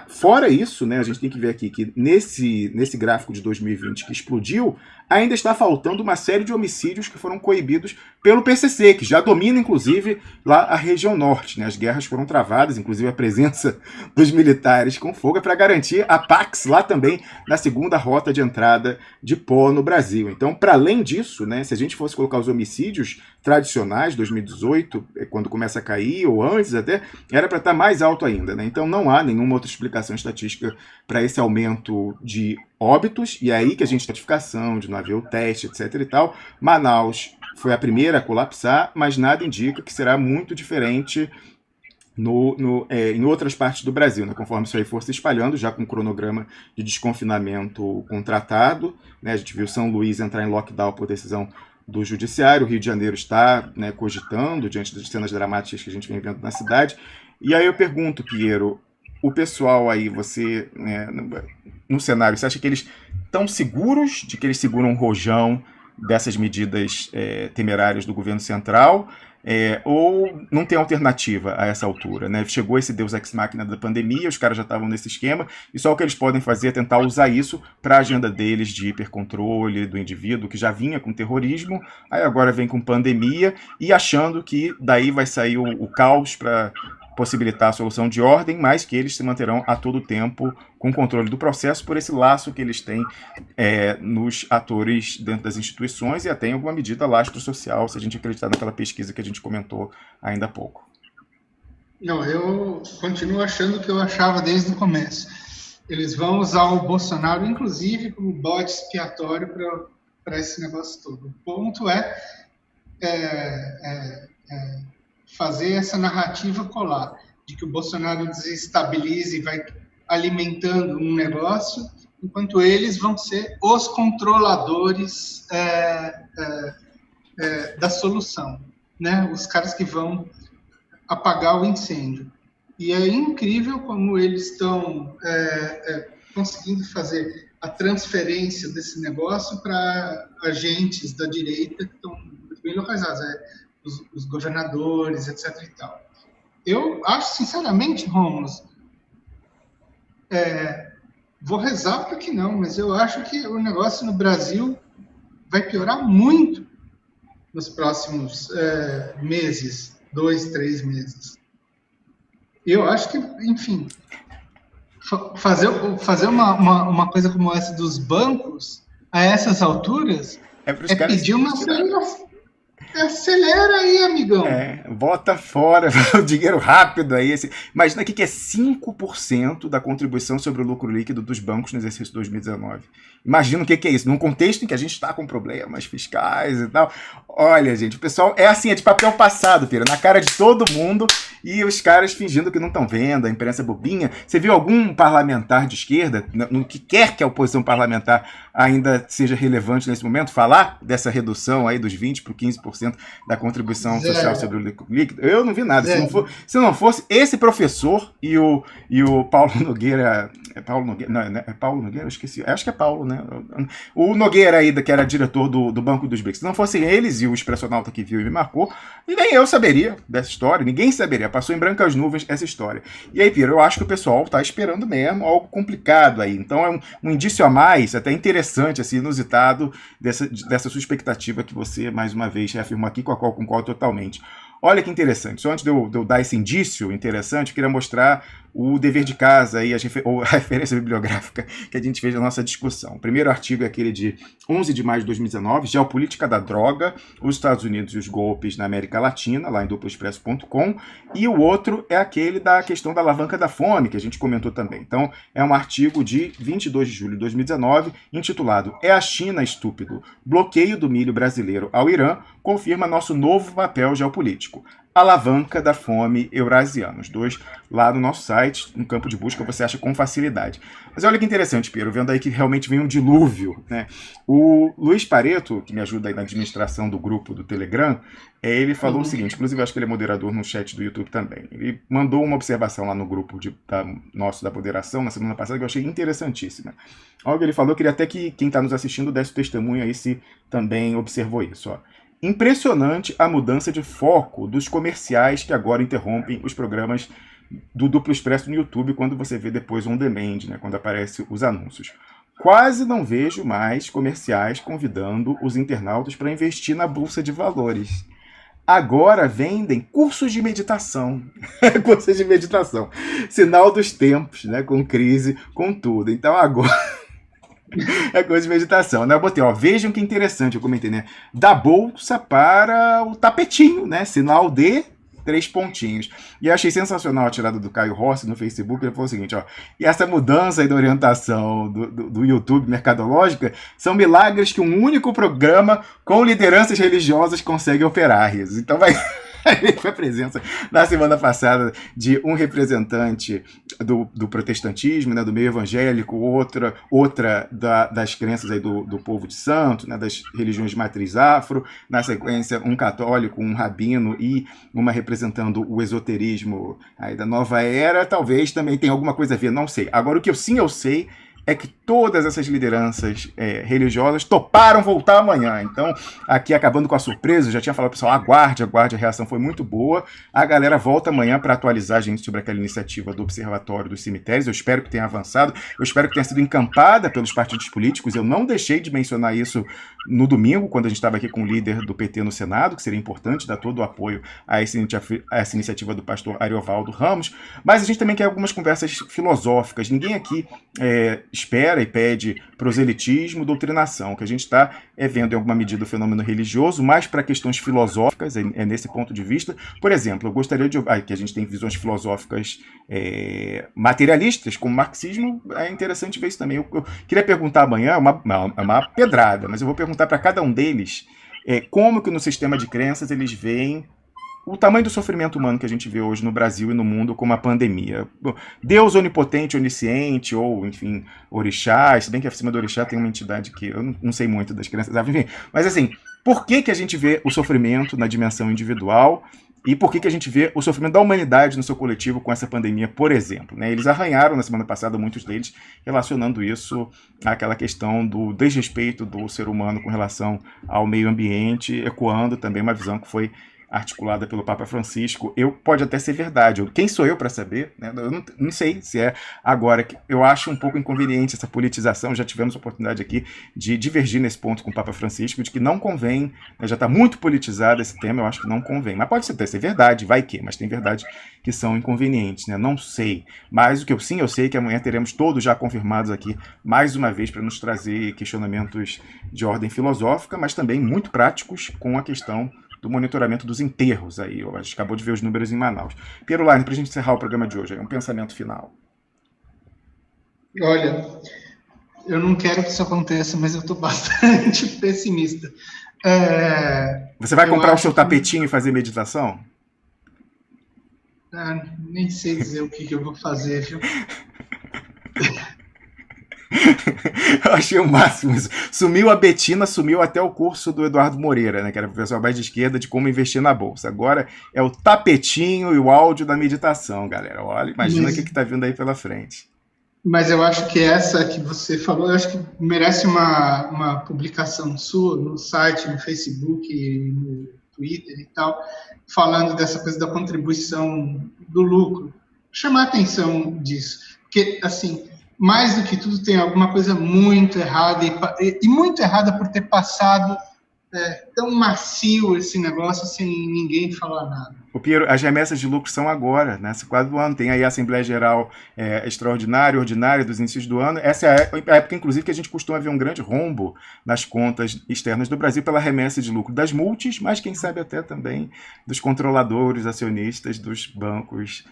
fora isso, né, a gente tem que ver aqui que nesse gráfico de 2020 que explodiu, ainda está faltando uma série de homicídios que foram coibidos pelo PCC, que já domina, inclusive, lá a região norte. Né? As guerras foram travadas, inclusive a presença dos militares com fogo é para garantir a Pax lá também na segunda rota de entrada de pó no Brasil. Então, para além disso, né, se a gente fosse colocar os homicídios tradicionais, 2018, quando começa a cair, ou antes até, era para estar mais alto ainda. Né? Então, não há nenhuma outra explicação estatística para esse aumento de óbitos, e é aí que a gente tem notificação de não haver o teste, etc. e tal. Manaus foi a primeira a colapsar, mas nada indica que será muito diferente em outras partes do Brasil, né? Conforme isso aí for se espalhando, já com o cronograma de desconfinamento contratado. Né? A gente viu São Luís entrar em lockdown por decisão do Judiciário, o Rio de Janeiro está, né, cogitando, diante das cenas dramáticas que a gente vem vendo na cidade. E aí eu pergunto, Piero, o pessoal aí, você, né, no cenário, você acha que eles estão seguros de que eles seguram um rojão dessas medidas temerárias do governo central, ou não tem alternativa a essa altura? Né? Chegou esse Deus Ex Machina da pandemia, os caras já estavam nesse esquema, e só o que eles podem fazer é tentar usar isso para a agenda deles de hipercontrole do indivíduo, que já vinha com terrorismo, aí agora vem com pandemia, e achando que daí vai sair o caos para possibilitar a solução de ordem, mas que eles se manterão a todo tempo com controle do processo por esse laço que eles têm nos atores dentro das instituições e até em alguma medida lastro social, se a gente acreditar naquela pesquisa que a gente comentou ainda há pouco. Não, eu continuo achando o que eu achava desde o começo. Eles vão usar o Bolsonaro, inclusive, como bode expiatório para esse negócio todo. O ponto é fazer essa narrativa colar, de que o Bolsonaro desestabiliza e vai alimentando um negócio, enquanto eles vão ser os controladores da solução, né? Os caras que vão apagar o incêndio. E é incrível como eles estão conseguindo fazer a transferência desse negócio para agentes da direita que estão muito bem localizados, os governadores, etc. e tal. Eu acho, sinceramente, Rômulo, vou rezar para que não, mas eu acho que o negócio no Brasil vai piorar muito nos próximos meses, 2, 3 meses. Eu acho que, enfim, fazer uma coisa como essa dos bancos a essas alturas pedir uma aceleração. Acelera aí, amigão. Bota fora o dinheiro rápido aí. Imagina aqui que é 5% da contribuição sobre o lucro líquido dos bancos no exercício 2019. Imagina o que é isso, num contexto em que a gente está com problemas fiscais e tal. Olha, gente, o pessoal é assim, é de papel passado, Pira, na cara de todo mundo, e os caras fingindo que não estão vendo, a imprensa bobinha. Você viu algum parlamentar de esquerda, no que quer que a oposição parlamentar ainda seja relevante nesse momento, falar dessa redução aí dos 20% para 15% da contribuição social sobre o lucro líquido? Eu não vi nada. Se não fosse esse professor e o Paulo Nogueira... É Paulo Nogueira? Não, é Paulo Nogueira? Eu esqueci. Acho que é Paulo, né? O Nogueira aí, que era diretor do Banco dos BRICS. Se não fossem eles e o expressionauta que viu e me marcou, e nem eu saberia dessa história, ninguém saberia. Passou em brancas nuvens essa história. E aí, Piro, eu acho que o pessoal está esperando mesmo algo complicado aí. Então é um indício a mais, até interessante, assim, inusitado, dessa sua expectativa que você, mais uma vez, reafirmou aqui, com a qual concordo totalmente. Olha que interessante. Só antes de eu dar esse indício interessante, eu queria mostrar o dever de casa e ou a referência bibliográfica que a gente fez na nossa discussão. O primeiro artigo é aquele de 11 de maio de 2019, Geopolítica da Droga, os Estados Unidos e os golpes na América Latina, lá em duploexpresso.com, e o outro é aquele da questão da alavanca da fome, que a gente comentou também. Então, é um artigo de 22 de julho de 2019, intitulado "É a China estúpido? Bloqueio do milho brasileiro ao Irã confirma nosso novo papel geopolítico". Alavanca da Fome Eurasiana. Os dois lá no nosso site, no campo de busca, você acha com facilidade. Mas olha que interessante, Piero, vendo aí que realmente vem um dilúvio, né? O Luiz Pareto, que me ajuda aí na administração do grupo do Telegram, ele falou o seguinte, inclusive eu acho que ele é moderador no chat do YouTube também. Ele mandou uma observação lá no grupo nosso da moderação na semana passada que eu achei interessantíssima. Olha, ele falou, eu queria até que quem está nos assistindo desse o testemunho aí se também observou isso, ó. Impressionante a mudança de foco dos comerciais que agora interrompem os programas do Duplo Expresso no YouTube quando você vê depois on demand, né, quando aparecem os anúncios. Quase não vejo mais comerciais convidando os internautas para investir na bolsa de valores. Agora vendem cursos de meditação. Cursos de meditação. Sinal dos tempos, né, com crise, com tudo. Então agora... É coisa de meditação, né? Eu botei, ó, vejam que interessante, eu comentei, né? Da bolsa para o tapetinho, né? Sinal de 3 pontinhos. E eu achei sensacional a tirada do Caio Rossi no Facebook, ele falou o seguinte, ó, e essa mudança aí da orientação do YouTube mercadológica são milagres que um único programa com lideranças religiosas consegue operar, Risos. Então vai... Foi a presença na semana passada de um representante do protestantismo, né, do meio evangélico, outra das crenças aí do povo de santo, né, das religiões de matriz afro, na sequência um católico, um rabino e uma representando o esoterismo aí da nova era, talvez também tenha alguma coisa a ver, não sei. Agora o que eu sei é que todas essas lideranças religiosas toparam voltar amanhã. Então, aqui acabando com a surpresa, eu já tinha falado, pessoal, aguarde, a reação foi muito boa. A galera volta amanhã para atualizar a gente sobre aquela iniciativa do Observatório dos Cemitérios. Eu espero que tenha avançado, eu espero que tenha sido encampada pelos partidos políticos. Eu não deixei de mencionar isso no domingo, quando a gente estava aqui com o líder do PT no Senado, que seria importante dar todo o apoio a essa iniciativa do pastor Ariovaldo Ramos. Mas a gente também quer algumas conversas filosóficas. Ninguém aqui espera e pede proselitismo, doutrinação. O que a gente está vendo em alguma medida o fenômeno religioso, mais para questões filosóficas, é nesse ponto de vista. Por exemplo, eu gostaria de... que a gente tem visões filosóficas materialistas, como o marxismo, é interessante ver isso também. Eu queria perguntar amanhã, é uma pedrada, mas eu vou perguntar para cada um deles como que no sistema de crenças eles veem o tamanho do sofrimento humano que a gente vê hoje no Brasil e no mundo com a pandemia. Deus onipotente, onisciente, ou, enfim, orixá, se bem que acima do orixá tem uma entidade que eu não sei muito das crenças, enfim. Mas assim, por que a gente vê o sofrimento na dimensão individual e por que a gente vê o sofrimento da humanidade no seu coletivo com essa pandemia, por exemplo, né? Eles arranharam na semana passada, muitos deles, relacionando isso àquela questão do desrespeito do ser humano com relação ao meio ambiente, ecoando também uma visão que foi articulada pelo Papa Francisco. Pode até ser verdade. Quem sou eu para saber? Né? Eu não sei se é agora. Eu acho um pouco inconveniente essa politização. Já tivemos a oportunidade aqui de divergir nesse ponto com o Papa Francisco, de que não convém, né? Já está muito politizado esse tema, eu acho que não convém. Mas pode até ser verdade, vai que, mas tem verdade que são inconvenientes, né? Não sei. Mas o que eu sei é que amanhã teremos todos já confirmados aqui, mais uma vez, para nos trazer questionamentos de ordem filosófica, mas também muito práticos com a questão do monitoramento dos enterros aí. A gente acabou de ver os números em Manaus. Piero Laine, para a gente encerrar o programa de hoje, um pensamento final. Olha, eu não quero que isso aconteça, mas eu estou bastante pessimista. Você vai comprar o seu tapetinho e fazer meditação? Nem sei dizer o que eu vou fazer, viu? Eu achei o máximo isso. Sumiu a Betina, sumiu até o curso do Eduardo Moreira, né, que era professor mais de esquerda, de como investir na bolsa. Agora é o tapetinho e o áudio da meditação, galera. Olha, imagina o que está vindo aí pela frente. Mas eu acho que essa que você falou, eu acho que merece uma publicação sua no site, no Facebook, no Twitter e tal, falando dessa coisa da contribuição do lucro. Chamar a atenção disso. Porque, assim, mais do que tudo, tem alguma coisa muito errada, e muito errada por ter passado tão macio esse negócio sem ninguém falar nada. O Piero, as remessas de lucro são agora, nessa quadro do ano. Tem aí a Assembleia Geral extraordinária, ordinária dos inícios do ano. Essa é a época, inclusive, que a gente costuma ver um grande rombo nas contas externas do Brasil pela remessa de lucro das multis, mas quem sabe até também dos controladores, acionistas dos bancos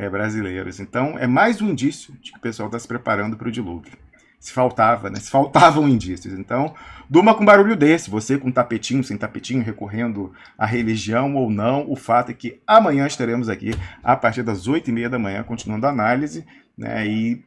brasileiros. Então, é mais um indício de que o pessoal está se preparando para o dilúvio. se faltava, né? Se faltavam indícios. Então, durma com barulho desse, você com tapetinho, sem tapetinho, recorrendo à religião ou não. O fato é que amanhã estaremos aqui a partir das 8h30 da manhã, continuando a análise, né? E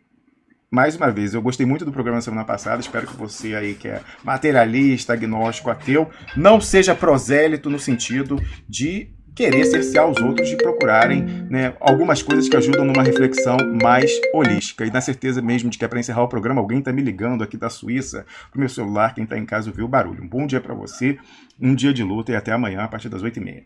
mais uma vez, eu gostei muito do programa da semana passada, espero que você aí que é materialista, agnóstico, ateu, não seja prosélito no sentido de querer cercear os outros, de procurarem, né, algumas coisas que ajudam numa reflexão mais holística. E na certeza mesmo de que é para encerrar o programa, alguém está me ligando aqui da Suíça pro meu celular, quem está em casa ouviu o barulho. Um bom dia para você, um dia de luta e até amanhã a partir das 8h30.